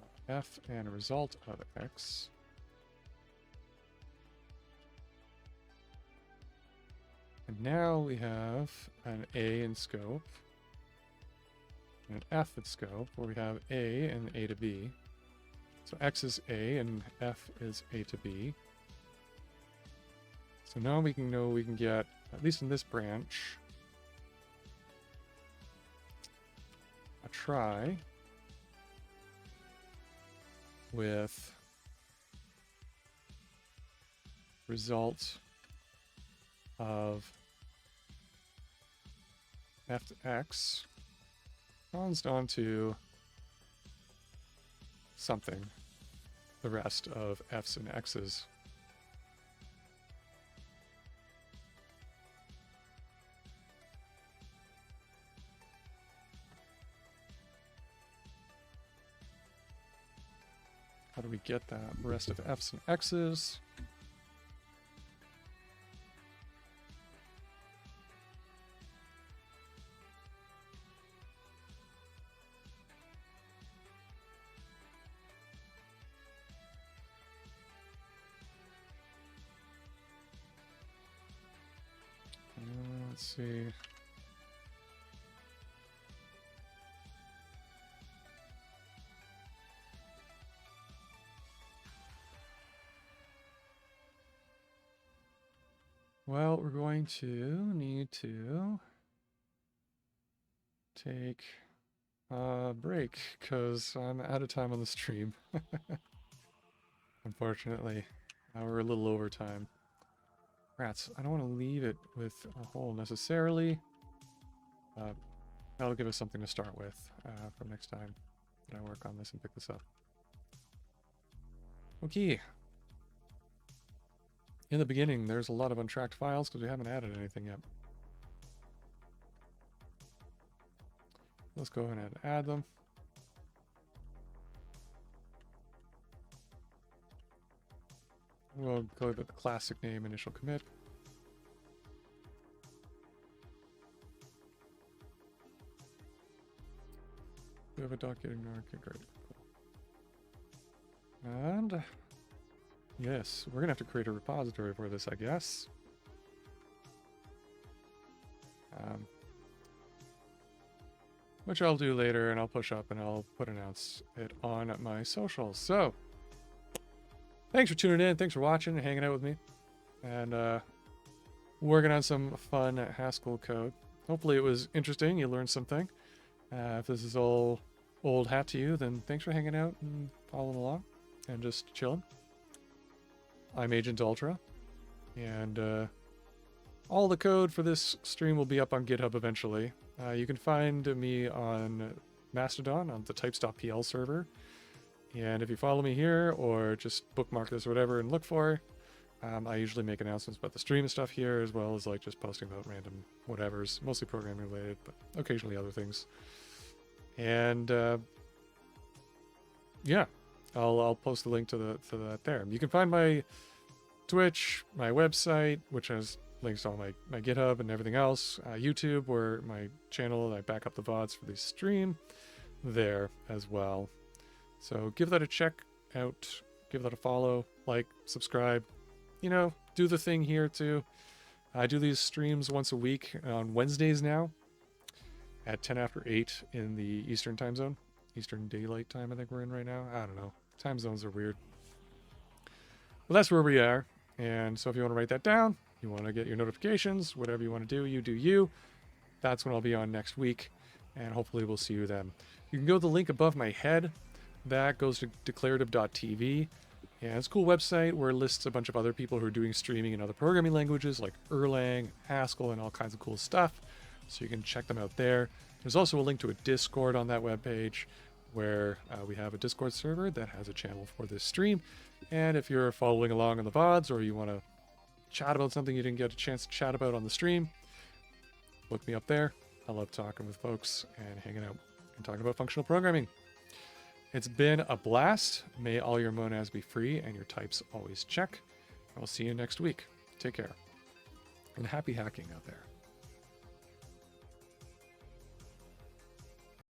of F and a result of X. And now we have an A in scope and an F in scope, where we have A and A to B. So X is A and F is A to B. So now we can know we can get, at least in this branch, a try with result of F to X bounced onto something, the rest of F's and X's. How do we get that rest of F's and X's? see. Well, we're going to need to take a break because I'm out of time on the stream. Unfortunately, we're a little over time. Rats, I don't want to leave it with a hole necessarily. That'll give us something to start with for next time that I work on this and pick this up. Okay. In the beginning, there's a lot of untracked files because we haven't added anything yet. Let's go ahead and add them. We'll go with the classic name initial commit. We have a doc getting okay, great. Cool. And yes, we're gonna have to create a repository for this, I guess. Which I'll do later, and I'll push up and I'll announce it on my socials. So, thanks for tuning in, thanks for watching and hanging out with me, and working on some fun Haskell code. Hopefully it was interesting, you learned something. If this is all old hat to you, then thanks for hanging out and following along and just chilling. I'm Agent Ultra, and all the code for this stream will be up on GitHub eventually. You can find me on Mastodon on the types.pl server. And if you follow me here or just bookmark this or whatever and look for, I usually make announcements about the stream and stuff here, as well as like just posting about random whatevers, mostly programming related, but occasionally other things. And yeah, I'll post the link to that there. You can find my Twitch, my website, which has links to all my GitHub and everything else, YouTube, where my channel, I back up the VODs for the stream, there as well. So give that a check out, give that a follow, like, subscribe, you know, do the thing here too. I do these streams once a week on Wednesdays now at 10 after 8 in the Eastern time zone. Eastern Daylight Time, I think we're in right now. I don't know. Time zones are weird. Well, that's where we are. And so if you want to write that down, you want to get your notifications, whatever you want to do you. That's when I'll be on next week. And hopefully we'll see you then. You can go to the link above my head. That goes to declarative.tv. And it's a cool website where it lists a bunch of other people who are doing streaming in other programming languages like Erlang, Haskell, and all kinds of cool stuff. So you can check them out there. There's also a link to a Discord on that webpage where we have a Discord server that has a channel for this stream. And if you're following along on the VODs or you want to chat about something you didn't get a chance to chat about on the stream, look me up there. I love talking with folks and hanging out and talking about functional programming. It's been a blast. May all your monads be free and your types always check. I'll see you next week. Take care. And happy hacking out there.